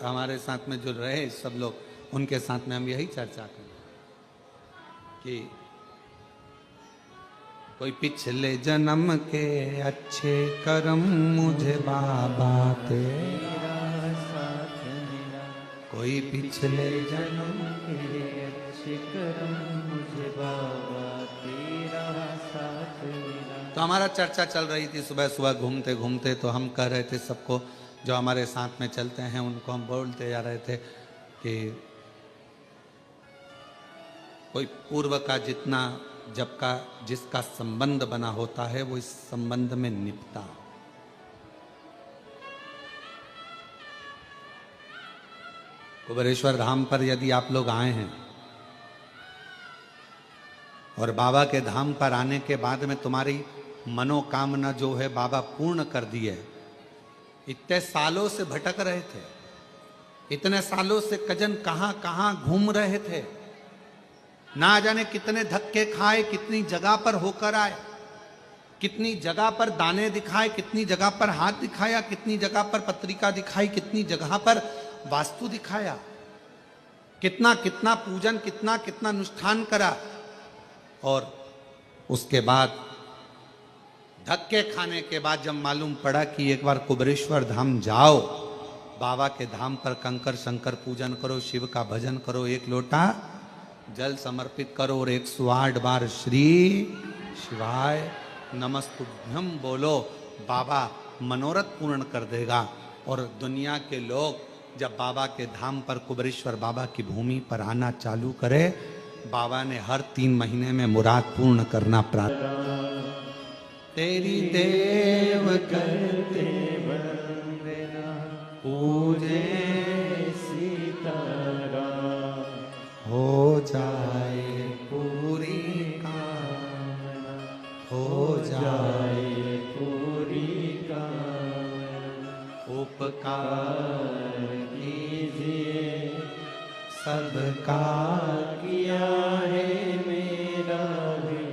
हमारे साथ में जो रहे सब लोग, उनके साथ में हम यही चर्चा करें कि कोई पिछले जन्म के अच्छे कर्म मुझे बाबा तेरा साथ मिला, कोई पिछले जन्म के अच्छे कर्म मुझे बाबा तेरा साथ मिला। तो हमारा चर्चा चल रही थी सुबह सुबह घूमते घूमते, तो हम कह रहे थे सबको, जो हमारे साथ में चलते हैं उनको हम बोलते जा रहे थे कि कोई पूर्व का जितना जब का जिसका संबंध बना होता है वो इस संबंध में निपटा। कुबेरेश्वर धाम पर यदि आप लोग आए हैं और बाबा के धाम पर आने के बाद में तुम्हारी मनोकामना जो है बाबा पूर्ण कर दी है। इतने सालों से भटक रहे थे, इतने सालों से कजन कहां कहां घूम रहे थे, ना जाने कितने धक्के खाए, कितनी जगह पर होकर आए, कितनी जगह पर दाने दिखाए, कितनी जगह पर हाथ दिखाया, कितनी जगह पर पत्रिका दिखाई, कितनी जगह पर वास्तु दिखाया, कितना कितना पूजन, कितना कितना अनुष्ठान करा, और उसके बाद धक्के खाने के बाद जब मालूम पड़ा कि एक बार कुबेरेश्वर धाम जाओ, बाबा के धाम पर कंकर शंकर पूजन करो, शिव का भजन करो, एक लोटा जल समर्पित करो और 108 बार श्री शिवाय नमस्तुभ्यम बोलो, बाबा मनोरथ पूर्ण कर देगा। और दुनिया के लोग जब बाबा के धाम पर, कुबेरेश्वर बाबा की भूमि पर आना चालू करे, बाबा ने हर 3 महीने में मुराद पूर्ण करना प्रारंभ। तेरी देव करते वंदना, पूजे सीताराम, हो जाए पूरी कामना, हो जाए पूरी कामना। उपकार कीजिए सबका किया है मेरा भी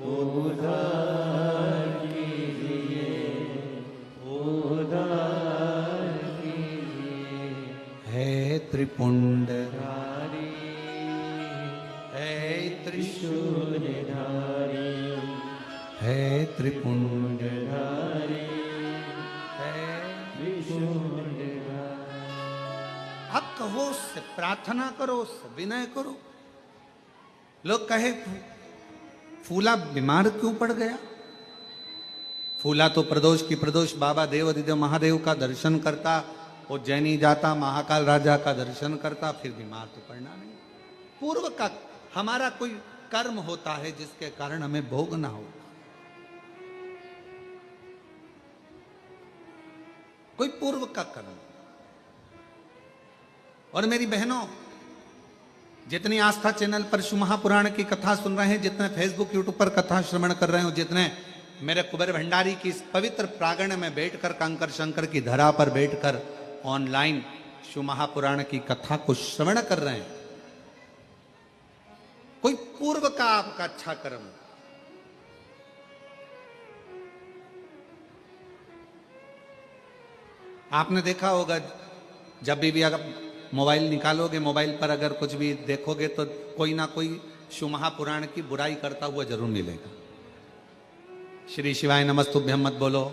उद्धार कीजिए, त्रिपुंडधारी, हे शूलधारी, हे त्रिपुंडधारी, हे त्रिशूलधारी। अब कहो उससे, प्रार्थना करो उससे, विनय करो। लोग कहे फूला बीमार क्यों पड़ गया? फूला तो प्रदोष की प्रदोष बाबा देवाधिदेव महादेव का दर्शन करता, उज्जैनी जाता, महाकाल राजा का दर्शन करता, फिर बीमार तो पड़ना नहीं। पूर्व का हमारा कोई कर्म होता है जिसके कारण हमें भोगना हो, कोई पूर्व का कर्म। और मेरी बहनों, जितनी आस्था चैनल पर शिव महापुराण की कथा सुन रहे हैं, जितने फेसबुक यूट्यूब पर कथा श्रवण कर रहे हो, जितने मेरे कुबेर भंडारी की इस पवित्र प्रांगण में बैठकर, कंकर शंकर की धरा पर बैठकर ऑनलाइन शिव महापुराण की कथा को श्रवण कर रहे हैं, कोई पूर्व का आपका अच्छा कर्म। आपने देखा होगा, जब भी अगर मोबाइल निकालोगे, मोबाइल पर अगर कुछ भी देखोगे तो कोई ना कोई शिव महापुराण की बुराई करता हुआ जरूर मिलेगा। श्री शिवाय नमस्तुभ्यम मत बोलो,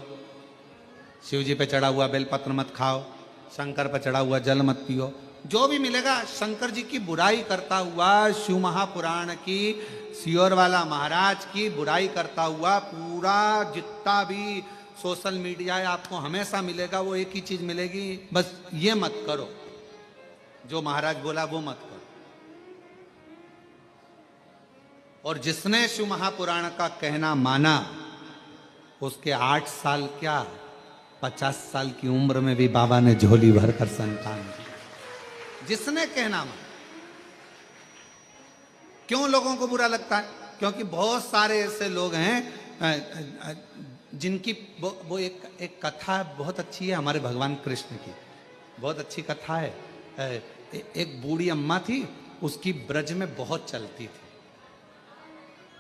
शिव जी पे चढ़ा हुआ बेलपत्र मत खाओ, शंकर पे चढ़ा हुआ जल मत पियो, जो भी मिलेगा शंकर जी की बुराई करता हुआ, शिव महापुराण की, सियोर वाला महाराज की बुराई करता हुआ पूरा जितना भी सोशल मीडिया है आपको हमेशा मिलेगा। वो एक ही चीज मिलेगी, बस ये मत करो, जो महाराज बोला वो मत करो। और जिसने शिव महापुराण का कहना माना, उसके 8 साल क्या 50 साल की उम्र में भी बाबा ने झोली भरकर संतान दी। जिसने कहना माना। क्यों लोगों को बुरा लगता है? क्योंकि बहुत सारे ऐसे लोग हैं जिनकी वो एक कथा बहुत अच्छी है हमारे भगवान कृष्ण की, बहुत अच्छी कथा है। एक बूढ़ी अम्मा थी, उसकी ब्रज में बहुत चलती थी,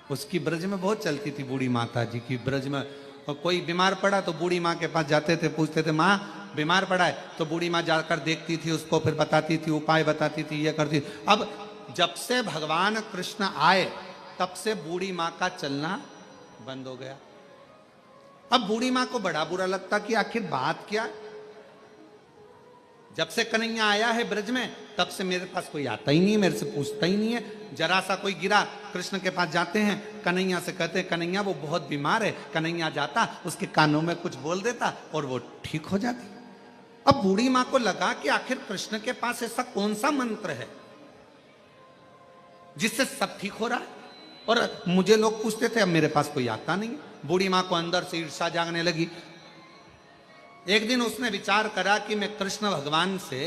उसकी ब्रज में बहुत चलती थी बूढ़ी माता जी की ब्रज में। कोई बीमार पड़ा तो बूढ़ी माँ के पास जाते थे, पूछते थे माँ बीमार पड़ा है, तो बूढ़ी माँ जाकर देखती थी उसको, फिर बताती थी, उपाय बताती थी, ये करती थी। अब जब से भगवान कृष्ण आए तब से बूढ़ी माँ का चलना बंद हो गया। अब बूढ़ी माँ को बड़ा बुरा लगता कि आखिर बात क्या। जब से कन्हैया आया है ब्रज में तब से मेरे पास कोई आता ही नहीं है, मेरे से पूछता ही नहीं है। जरा सा कोई गिरा, कृष्ण के पास जाते हैं, कन्हैया से कहते हैं कन्हैया वो बहुत बीमार है। कन्हैया जाता, उसके कानों में कुछ बोल देता और वो ठीक हो जाती। अब बूढ़ी माँ को लगा कि आखिर कृष्ण के पास ऐसा कौन सा मंत्र है जिससे सब ठीक हो रहा है, और मुझे लोग पूछते थे, अब मेरे पास कोई आता नहीं। बूढ़ी माँ को अंदर से ईर्ष्या जागने लगी। एक दिन उसने विचार करा कि मैं कृष्ण भगवान से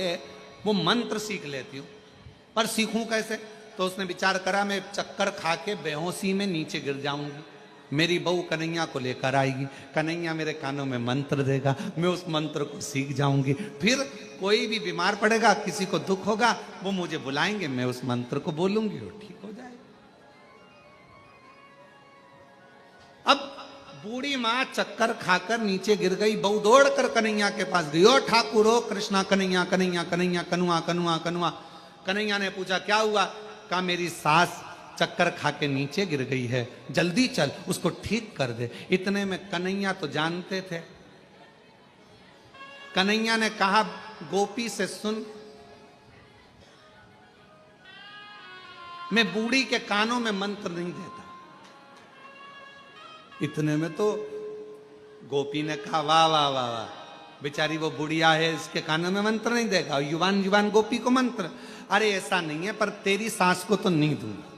वो मंत्र सीख लेती हूँ, पर सीखूं कैसे? तो उसने विचार करा मैं चक्कर खा के बेहोशी में नीचे गिर जाऊंगी, मेरी बहू कन्हैया को लेकर आएगी, कन्हैया मेरे कानों में मंत्र देगा, मैं उस मंत्र को सीख जाऊंगी, फिर कोई भी बीमार पड़ेगा, किसी को दुख होगा, वो मुझे बुलाएंगे, मैं उस मंत्र को बोलूंगी, वो ठीक हो जाएगा। अब बूढ़ी माँ चक्कर खाकर नीचे गिर गई, बहू दौड़ कर कन्हैया के पास गई, ओ ठाकुर हो कृष्णा, कन्हैया कन्हैया कन्हैया कनुआ कनुआ कनुआ। कन्हैया ने पूछा क्या हुआ? कहा मेरी सास चक्कर खा के नीचे गिर गई है, जल्दी चल उसको ठीक कर दे। इतने में कन्हैया तो जानते थे। कन्हैया ने कहा गोपी से सुन, मैं बूढ़ी के कानों में मंत्र नहीं देता। इतने में तो गोपी ने कहा वाह वाह वाह वाह, बेचारी वो बुढ़िया है, इसके कानों में मंत्र नहीं देगा, युवान युवान गोपी को मंत्र। अरे ऐसा नहीं है, पर तेरी सास को तो नहीं दूंगा।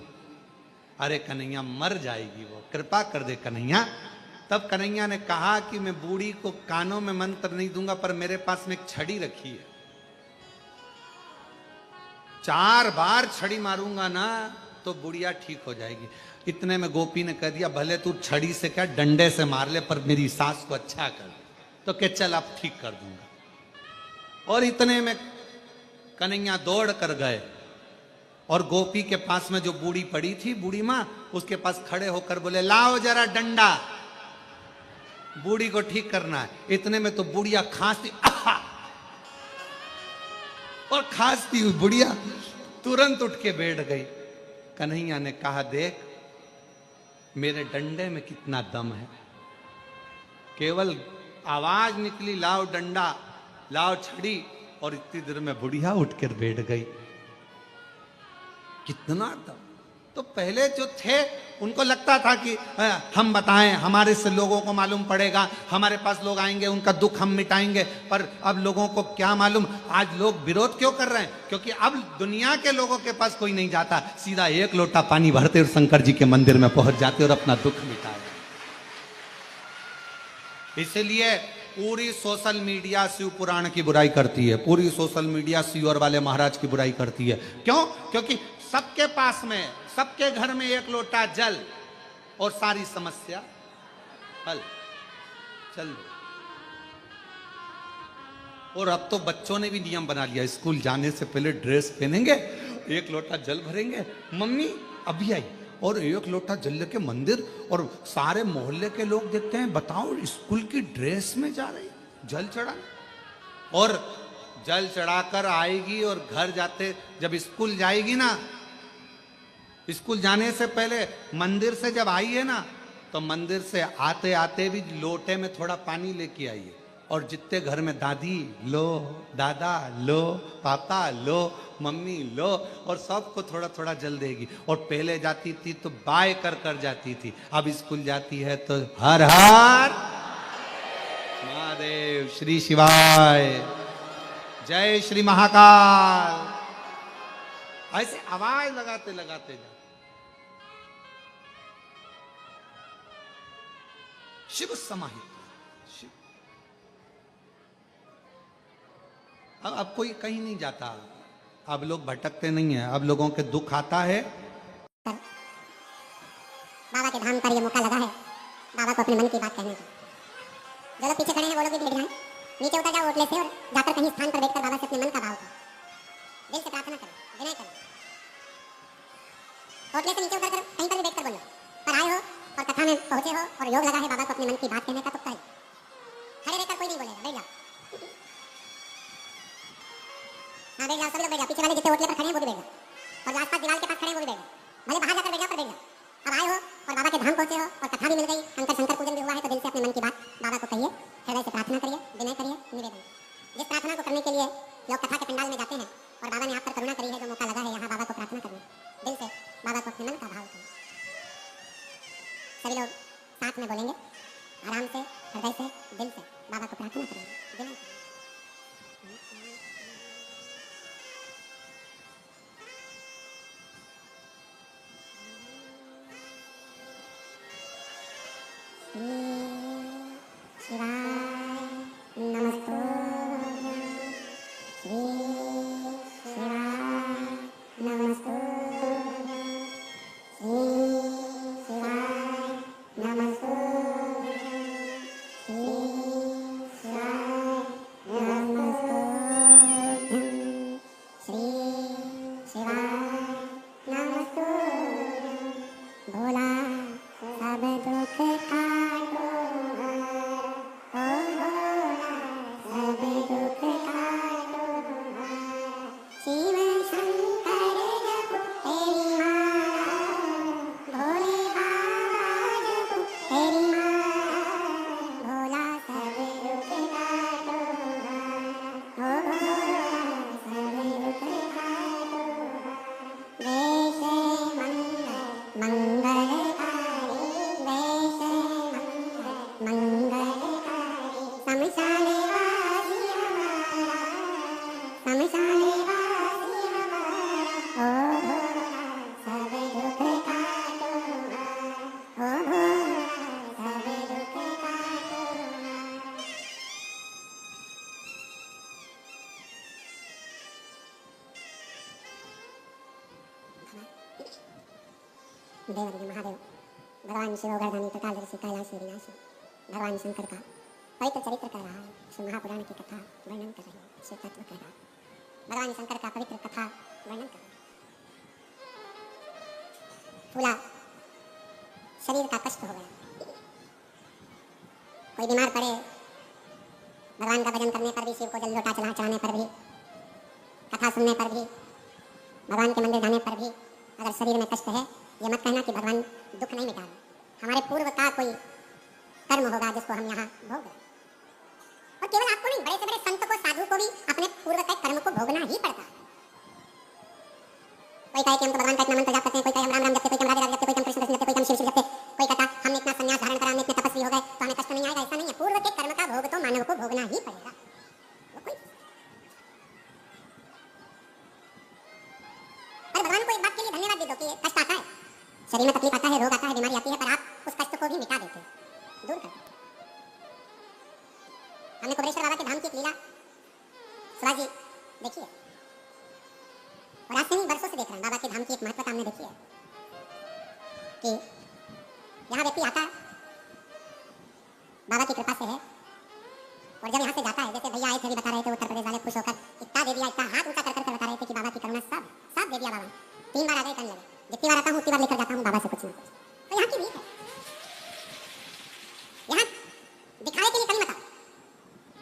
अरे कन्हैया मर जाएगी वो, कृपा कर दे कन्हैया। तब कन्हैया ने कहा कि मैं बूढ़ी को कानों में मंत्र नहीं दूंगा, पर मेरे पास में एक छड़ी रखी है, 4 बार छड़ी मारूंगा ना तो बुढ़िया ठीक हो जाएगी। इतने में गोपी ने कह दिया भले तू छड़ी से क्या डंडे से मार ले, पर मेरी सास को अच्छा कर। तो कह चल अब ठीक कर दूंगा। और इतने में कन्हैया दौड़ कर गए और गोपी के पास में जो बूढ़ी पड़ी थी, बूढ़ी माँ, उसके पास खड़े होकर बोले लाओ जरा डंडा, बूढ़ी को ठीक करना है। इतने में तो बुढ़िया खांसती और खांसती हुई बुढ़िया तुरंत उठ के बैठ गई। कन्हैया ने कहा, देख मेरे डंडे में कितना दम है। केवल आवाज निकली, लाओ डंडा, लाओ छड़ी, और इतनी देर में बुढ़िया उठकर बैठ गई। कितना दम। तो पहले जो थे उनको लगता था कि हम बताएं, हमारे से लोगों को मालूम पड़ेगा, हमारे पास लोग आएंगे, उनका दुख हम मिटाएंगे। पर अब लोगों को क्या मालूम, आज लोग विरोध क्यों कर रहे हैं? क्योंकि अब दुनिया के लोगों के पास कोई नहीं जाता, सीधा एक लोटा पानी भरते और शंकर जी के मंदिर में पहुंच जाते और अपना दुख मिटाए। इसलिए पूरी सोशल मीडिया शिव पुराण की बुराई करती है, पूरी सोशल मीडिया शिवर वाले महाराज की बुराई करती है। क्यों? क्योंकि सबके पास में, सबके घर में एक लोटा जल और सारी समस्या हल। चल, और अब तो बच्चों ने भी नियम बना लिया, स्कूल जाने से पहले ड्रेस पहनेंगे, एक लोटा जल भरेंगे, मम्मी अभी आई, और एक लोटा जल लेके मंदिर, और सारे मोहल्ले के लोग देखते हैं, बताओ स्कूल की ड्रेस में जा रही जल चढ़ा, और जल चढ़ाकर आएगी और घर जाते, जब स्कूल जाएगी ना, स्कूल जाने से पहले मंदिर से जब आई है ना, तो मंदिर से आते आते भी लोटे में थोड़ा पानी लेके आइए, और जितने घर में दादी लो, दादा लो, पापा लो, मम्मी लो, और सबको थोड़ा थोड़ा जल देगी। और पहले जाती थी तो बाय कर कर जाती थी, अब स्कूल जाती है तो हर हर महादेव, श्री शिवाय, जय श्री महाकाल, ऐसे आवाज लगाते लगाते जा। शिव समाहित शिव। अब कोई कहीं नहीं जाता, अब लोग भटकते नहीं है, अब लोगों के दुख आता है। बाबा के धाम पर ये मौका लगा है बाबा को अपने मन की बात कहने का। जो लोग पीछे खड़े हैं वो लोग भी बैठ जाएं, नीचे उतर जाओ ओटले से, और जाकर कहीं स्थान पर बैठकर बाबा से अपने मन का भाव करो, दिल से प्रार्थना करो, विनय करो। ओटले से नीचे उतरकर कहीं पर भी बैठकर बोलो, पर आए हो और कथा में पहुंचे हो और योग लगा है बाबा को अपने मन की बात कहने का, तो कहिए। खड़े रहकर कोई नहीं बोलेगा, बैठ जाओ। हाँ बैठ जाओ, सभी लोग बैठ जाओ, पीछे वाले जितने ओटले पर खड़े हैं वो भी बैठ जाओ, और आसपास दीवार के पास खड़े हैं वो भी बैठ जाओ, भले बाहर जाकर बैठ जाओ, पर बैठ जाओ। अब आए हो और बाबा के धाम पहुंचे हो और कथा भी मिल गई, शंकर पूजन भी हुआ है, तो दिल से अपने मन की बात बाबा को कहिए, हृदय से प्रार्थना करिए, विनय करिए, निवेदन। जिस प्रार्थना को करने के लिए लोग कथा के पंडाल में जाते हैं, और बाबा ने आप पर करुणा करी है, जो मौका लगा है यहाँ बाबा को प्रार्थना करने, दिल से बाबा को अपने मन का भाव करें। सभी लोग साथ में बोलेंगे, आराम से, हृदय से, दिल से बाबा को प्रार्थना करेंगे, विनय करेंगे। देवदेव महादेव भगवान शिव गर्दनी तथा ऋषि कैलाश विनाशी भगवान शंकर का पवित्र चरित्र कर रहा है, शिव महापुराण की कथा वर्णन कर रही है, शिव तत्व कह रहा है, भगवान शंकर का पवित्र कथा वर्णन कर रहा है। फूला शरीर का कष्ट हो गया, कोई बीमार पड़े, भगवान का भजन करने पर भी, शिव को जल लोटा चढ़ाने पर भी, कथा सुनने पर भी, भगवान के मंदिर जाने पर भी अगर शरीर में कष्ट है, ये मत कहना कि भगवान दुख नहीं मिटा रहे। हमारे पूर्व का कोई कर्म होगा जिसको हम यहाँ भोग रहे। और केवल आपको नहीं, बड़े से बड़े संत को, साधु को भी अपने पूर्व के कर्म को भोगना ही पड़ता है। कोई कहे कि हम तो भगवान का इतना मंत्र जाप करते हैं, कोई कहे हम राम राम जपते, कोई हम राधे राधे जपते, कोई हम कृष्ण कृष्ण जपते, कोई हम शिव शिव जपते, कोई कहता हमने इतना संन्यास धारण करा, हमने इतने तपस्वी हो गए तो हमें कष्ट नहीं आएगा। ऐसा नहीं है। पूर्व के कर्म का भोग तो मानव को भोगना ही पड़ेगा। पर भगवान को एक बात के लिए धन्यवाद दे दो कि कष्ट आता है, शरीर में तकलीफ आता है, रोग आता है, बीमारी आती है, पर आप उस कष्ट को भी मिटा देते हो, दूर कर। हमने कुबेरेश्वर बाबा के धाम की एक लीला सुभाष जी देखी है, और आज से नहीं वर्षों से देख रहे हैं। बाबा के धाम की एक महत्वता हमने देखी है कि यहाँ व्यक्ति आता है, बाबा की कृपा से है, और जब यहाँ से जाता है, जैसे भैया आए थे, भी बता रहे थे उत्तर प्रदेश वाले, खुश होकर इतना दे दिया, इतना हाथ ऊंचा कर करके बता रहे थे कि बाबा की करुणा सब दे दिया बाबा। 3 बार आ गए, करने लगे, जितनी बार आता हूँ उतनी बार लेकर जाता हूँ बाबा से कुछ ना कुछ। तो यहाँ की रीत है, यहाँ दिखावे के लिए कहीं मत आओ।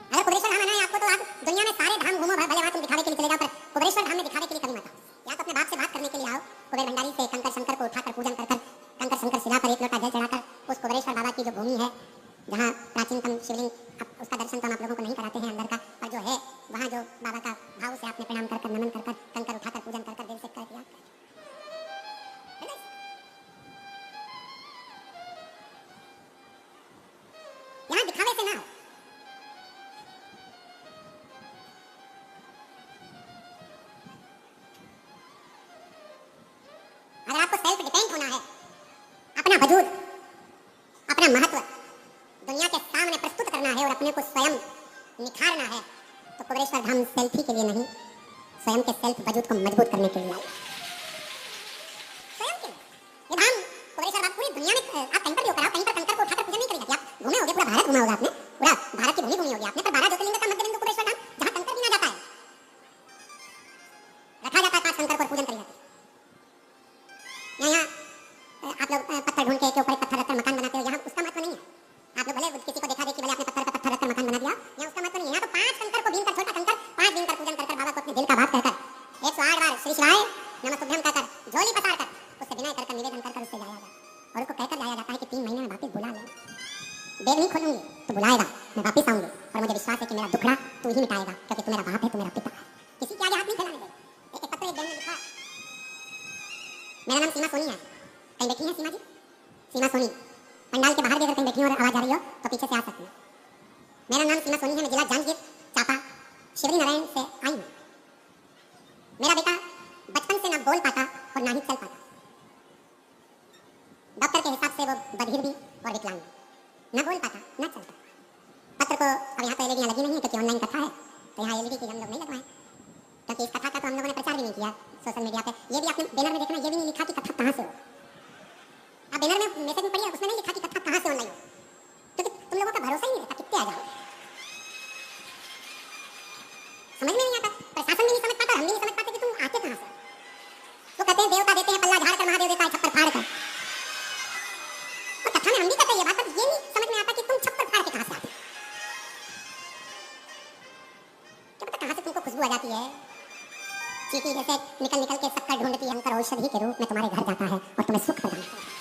अगर कुबेरेश्वर धाम आना है आपको तो आप दुनिया में सारे धाम घूमो, भले वहाँ तुम दिखावे के लिए चले जाओ, पर कुबेरेश्वर धाम में दिखावे के लिए कहीं मत आओ। या तो अपने बाप से बात करने के लिए आओ, कुबेर भंडारी से कंकर शंकर को उठाकर पूजन कर कर, कंकर शंकर शिला पर एक लोटा जल चढ़ाकर उस कुबेरेश्वर बाबा की जो भूमि है, जहाँ प्राचीनतम शिवलिंग, उसका दर्शन तो हम आप लोगों को नहीं कराते हैं अंदर का, पर जो है वहाँ जो बाबा का भाव से आपने प्रणाम कर कर, नमन कर कर, कंकर उठाकर पूजन कर कर, दिल से कर दिया। यहाँ दिखावे से ना हो। अगर आपको सेल्फ डिपेंड होना है, अपना वजूद, अपना महत्व दुनिया के सामने प्रस्तुत करना है और अपने को स्वयं निखारना है, तो कुबेरेश्वर धाम सेल्फी के लिए नहीं, स्वयं के सेल्फ वजूद को मजबूत करने के लिए आए। स्वयं के लिए ये धाम कुबेरेश्वर धाम पूरी दुनिया में, आप कहीं पर भी होकर आओ, कहीं पर कंकर को उठाकर पूजन नहीं करी जाती। आप घूमे होगे, पूरा भारत घूमा होगा आपने, पूरा भारत की भूमि घूमी होगी आपने, पर 12 ज्योतिर्लिंग का मध्य बिंदु कुबेरेश्वर धाम, जहाँ कंकर भी ना जाता है, रखा जाता है 5 कंकर पर पूजन करी जाती है। यहाँ आप लोग पत्थर ढूंढ के ऊपर पत्थर रखकर मकान बनाते हो, यहाँ उसका महत्व नहीं है। आप लोग भले किसी को दिखा दे कि भले आपने पत्थर पर पत्थर रखकर मकान बना दिया, यहाँ उसका महत्व नहीं है। यहाँ तो 5 कंकर को बीनकर, छोटा कंकर 5 बीनकर पूजन कर बाबा को अपने दिल का बात कहकर 108 बार श्री शिवाय नमस्तुभ्यम कहकर, झोली पसार कर, उससे विनय कर निवेदन कर उससे जाया जाता है। और उसको कहकर जाया जाता है कि 3 महीने में वापस बुला लेना, देर नहीं खोलूंगी तो बुलाएगा, मैं वापस आऊंगी, और मुझे विश्वास है कि मेरा दुखड़ा तू ही मिटाएगा, क्योंकि तू मेरा बाप है, तू मेरा पिता है। किसी के आगे हाथ नहीं फैलाने दे। एक पत्र एक बहन ने लिखा, मेरा नाम सीमा सोनी है, कहीं बैठी है सीमा जी, सीमा सोनी, पंडाल के बाहर भी अगर कहीं बैठी हो और आवाज आ रही हो तो पीछे से आ सकती है। मेरा नाम सीमा सोनी है, मैं जिला जांजगीर चांपा शिवरी नारायण से आई हूँ। मेरा बेटा बचपन से ना बोल पाता और ना ही चल पाता। डॉक्टर के हिसाब से वो बधिर भी और विकलांग, ना बोल पाता ना चलता। पत्र को अब यहाँ तो एलईडी लगी नहीं है क्योंकि ऑनलाइन कथा है, तो यहाँ एलईडी की हम लोग नहीं लगवाएं, क्योंकि इस कथा का तो हम लोगों ने प्रचार भी नहीं किया सोशल मीडिया पे। ये भी आपने बैनर में देखना, ये भी नहीं लिखा कि कथा कहाँ से हो। आप बैनर में मैसेज में पढ़िए, उसमें नहीं लिखा कि कथा कहाँ से ऑनलाइन हो, क्योंकि तुम लोगों का भरोसा ही नहीं रहता कितने आ जाओ। समझ में नहीं आता, प्रशासन भी नहीं समझ पाता, हम भी नहीं समझ पाते कि तुम आते कहाँ से। वो कहते हैं देवता देते हैं पल्ला झाड़ कर, महादेव देता है छप्पर फाड़ कर, और कथा में हम भी कहते हैं ये बात, पर ये नहीं समझ में आता कि तुम छप्पर फाड़ के कहाँ से आते। क्या पता कहाँ से तुमको खुशबू आ जाती है, चींटी जैसे निकल निकल के शक्कर ढूंढती अंकर औषधि के रूप में तुम्हारे घर जाता है और तुम्हें सुख प्रदान करता है।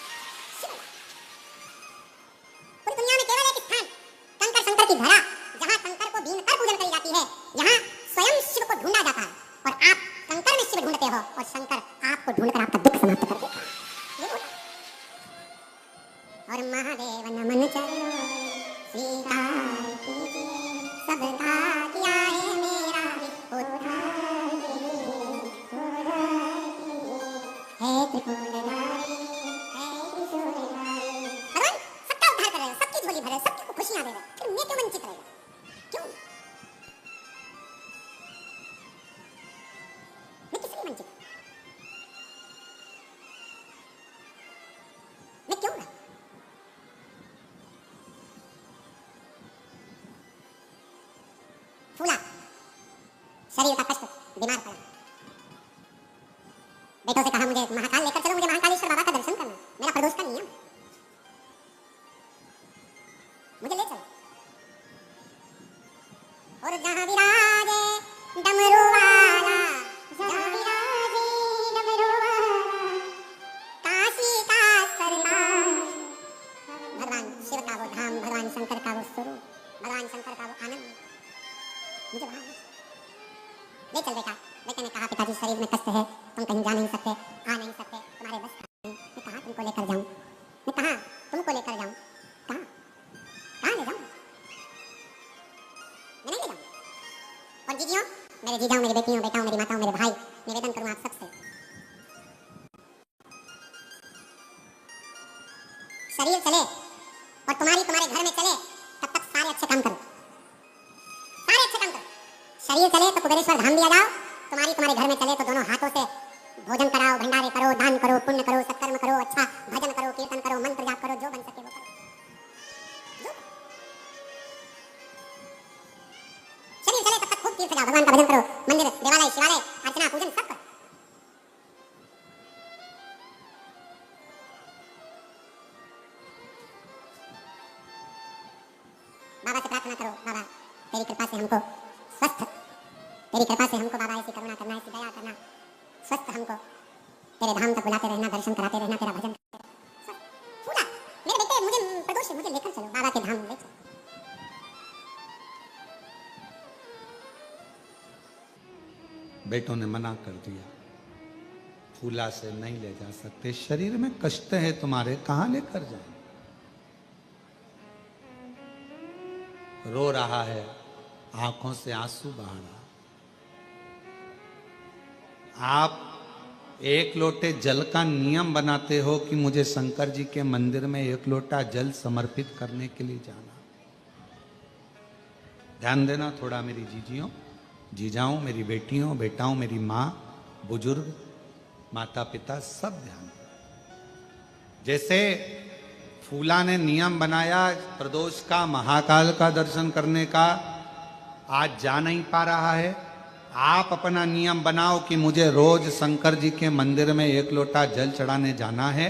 पूरी दुनिया में केवल एक स्थान, कंकर शंकर की धरा, जहाँ कंकर को बीनकर पूजन करी जाती है, यहाँ स्वयं शिव को ढूंढा जाता है, और आप कंकर में शिव ढूंढते हो और शंकर आपको ढूंढकर आपका दुख समाप्त कर देता है। और महादेव नमन चरणों स्वीकार कीजिए, सबका किया है मेरा उद्धार है त्रिपुरारी, है त्रिशूलधारी। भगवान सबका उद्धार कर रहे हो, सबकी झोली भर रहे हो, सबको खुशियां दे रहे हो, फिर मैं क्यों वंचित रहेगा? क्यों? मैं किससे वंचित? मैं क्यों रहा? फूला, शरीर का कष्ट, बीमार पड़ा, बेटों से कहा मुझे महाकाल लेकर चलो, मुझे महाकालेश्वर बाबा का दर्शन करना, मेरा प्रदोष का नियम, मुझे ले चलो। और जहाँ विराजे डमरू वाला शिव का वो धाम, भगवान शंकर का वो स्वरूप, भगवान शंकर का वो आनंद मुझे वहां ले चल बेटा। बेटे ने कहा पिताजी शरीर में कष्ट है, तुम कहीं जा नहीं सकते, आ नहीं सकते, तुम्हारे बस का नहीं। मैं कहा तुमको लेकर जाऊं, मैं कहा तुमको लेकर जाऊं, कहा कहां ले जाऊं, मैं नहीं ले जाऊं। और जीजियों, मेरे जीजाओं, मेरी बेटियों, बेटाओं, मेरी माताओं, मेरे भाई, निवेदन करूं आप सबसे, शरीर चले और तुम्हारे घर में चले तब तक सारे अच्छे काम करो, सारे अच्छे काम करो। शरीर चले तो कुबेरेश्वर धाम दिया जाओ, तुम्हारे घर में चले तो दोनों हाथों से भोजन कराओ, भंडारे करो, दान करो, पुण्य करो, सत्कर्म करो, अच्छा भजन करो, कीर्तन करो, मंत्र जाप करो, जो बन सके वो करो। शरीर चले तब तक खूब तीर्थ जाओ, भगवान का भजन करो, मंदिर, देवालय, शिवालय, अर्चना, पूजन सब करो। बाबा से प्रार्थना करो, बाबा तेरी कृपा से हमको स्वस्थ, तेरी कृपा से हमको बाबा ऐसी करुणा करना, ऐसी दया करना, स्वस्थ हमको तेरे धाम तक बुलाते रहना, दर्शन कराते रहना, तेरा भजन करते रहना। पूरा मेरे बेटे मुझे प्रदोष मुझे लेकर चलो, बाबा के धाम ले चलो। बेटों ने मना कर दिया, फूला से नहीं ले जा सकते, शरीर में कष्ट है तुम्हारे, कहां लेकर जाए। रो रहा है, आंखों से आंसू बहा रहा। आप एक लोटे जल का नियम बनाते हो कि मुझे शंकर जी के मंदिर में एक लोटा जल समर्पित करने के लिए जाना। ध्यान देना थोड़ा मेरी जीजियों, जीजाओं, मेरी बेटियों, बेटाओं, मेरी माँ, बुजुर्ग, माता पिता, सब ध्यान देना। जैसे फूला ने नियम बनाया प्रदोष का, महाकाल का दर्शन करने का, आज जा नहीं पा रहा है, आप अपना नियम बनाओ कि मुझे रोज शंकर जी के मंदिर में एक लोटा जल चढ़ाने जाना है।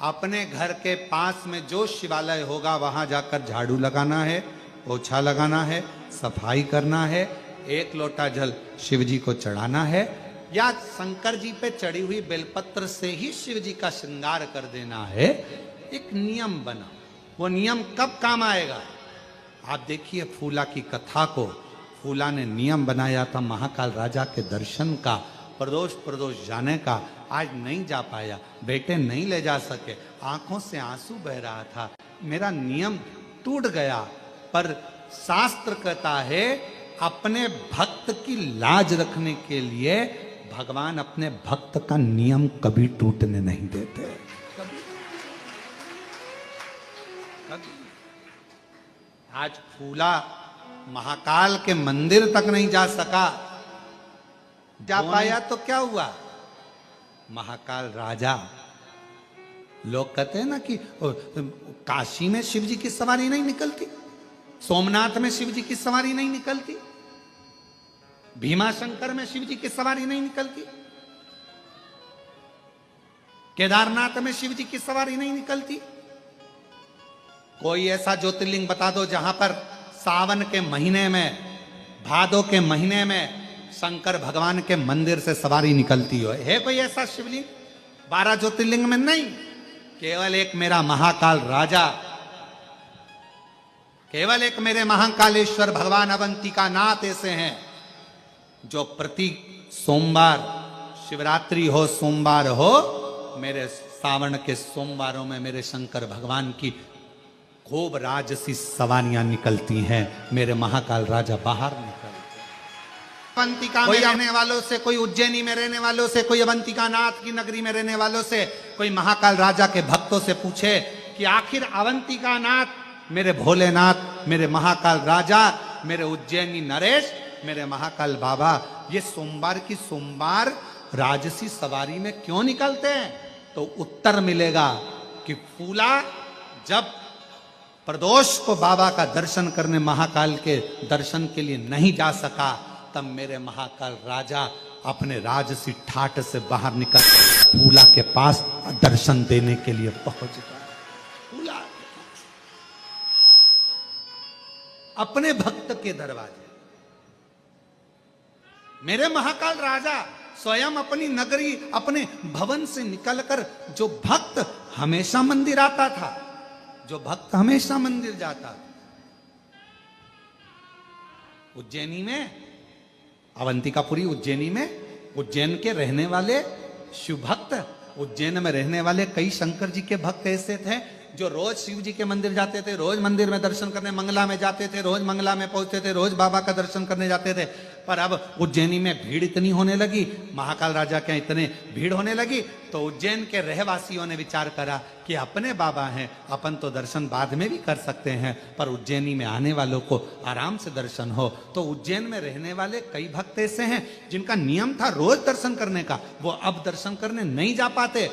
अपने घर के पास में जो शिवालय होगा वहां जाकर झाड़ू लगाना है, पोछा लगाना है, सफाई करना है, एक लोटा जल शिव जी को चढ़ाना है, या शंकर जी पे चढ़ी हुई बेलपत्र से ही शिव जी का श्रृंगार कर देना है। एक नियम बना, वो नियम कब काम आएगा? आप देखिए फूला की कथा को, फूला ने नियम बनाया था महाकाल राजा के दर्शन का, प्रदोष जाने का, आज नहीं जा पाया, बेटे नहीं ले जा सके, आंखों से आंसू बह रहा था, मेरा नियम टूट गया। पर शास्त्र कहता है अपने भक्त की लाज रखने के लिए भगवान अपने भक्त का नियम कभी टूटने नहीं देते। आज फूला महाकाल के मंदिर तक नहीं जा सका, जा पाया तो क्या हुआ? महाकाल राजा, लोग कहते हैं ना कि काशी में शिव जी की सवारी नहीं निकलती, सोमनाथ में शिव जी की सवारी नहीं निकलती, भीमाशंकर में शिव जी की सवारी नहीं निकलती, केदारनाथ में शिव जी की सवारी नहीं निकलती। कोई ऐसा ज्योतिर्लिंग बता दो जहां पर सावन के महीने में, भादो के महीने में शंकर भगवान के मंदिर से सवारी निकलती हो। है कोई ऐसा शिवलिंग? 12 ज्योतिर्लिंग में नहीं, केवल एक मेरा महाकाल राजा, केवल एक मेरे महाकालेश्वर भगवान अवंतिका नाथ ऐसे हैं जो प्रति सोमवार, शिवरात्रि हो, सोमवार हो, मेरे सावन के सोमवारों में मेरे शंकर भगवान की खूब राजसी सवारियां निकलती हैं, मेरे महाकाल राजा बाहर निकलते हैं। अवंतिका में रहने वालों से, कोई उज्जैनी में रहने वालों से, कोई अवंतिका नाथ की नगरी में रहने वालों से, कोई महाकाल राजा के भक्तों से पूछे कि आखिर अवंतिका नाथ, मेरे भोलेनाथ, मेरे महाकाल राजा, मेरे उज्जैनी नरेश, मेरे महाकाल बाबा, ये सोमवार की सोमवार राजसी सवारी में क्यों निकलते हैं? तो उत्तर मिलेगा कि फूला जब प्रदोष को बाबा का दर्शन करने, महाकाल के दर्शन के लिए नहीं जा सका, तब मेरे महाकाल राजा अपने राजसी ठाट से बाहर निकल फूला के पास दर्शन देने के लिए पहुंच गया। फूला अपने भक्त के दरवाजे, मेरे महाकाल राजा स्वयं अपनी नगरी, अपने भवन से निकलकर, जो भक्त हमेशा मंदिर आता था, जो भक्त हमेशा मंदिर जाता। उज्जैनी में, अवंतिकापुरी उज्जैनी में, उज्जैन के रहने वाले शिव भक्त, उज्जैन में रहने वाले कई शंकर जी के भक्त ऐसे थे जो रोज शिव जी के मंदिर जाते थे, रोज मंदिर में दर्शन करने मंगला में जाते थे, रोज मंगला में पहुंचते थे, रोज बाबा का दर्शन करने जाते थे। पर अब उज्जैनी में भीड़ इतनी होने लगी, महाकाल राजा के इतने भीड़ होने लगी, तो उज्जैन के रहवासियों ने विचार करा कि अपने बाबा हैं, अपन तो दर्शन बाद में भी कर सकते हैं, पर उज्जैनी में आने वालों को आराम से दर्शन हो। तो उज्जैन में रहने वाले कई भक्त ऐसे हैं जिनका नियम था रोज दर्शन करने का, वो अब दर्शन करने नहीं जा पाते।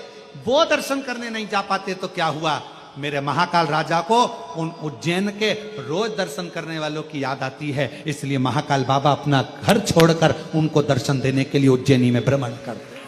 वो दर्शन करने नहीं जा पाते तो क्या हुआ, मेरे महाकाल राजा को उन उज्जैन के रोज दर्शन करने वालों की याद आती है, इसलिए महाकाल बाबा अपना घर छोड़कर उनको दर्शन देने के लिए उज्जैनी में भ्रमण करते हैं।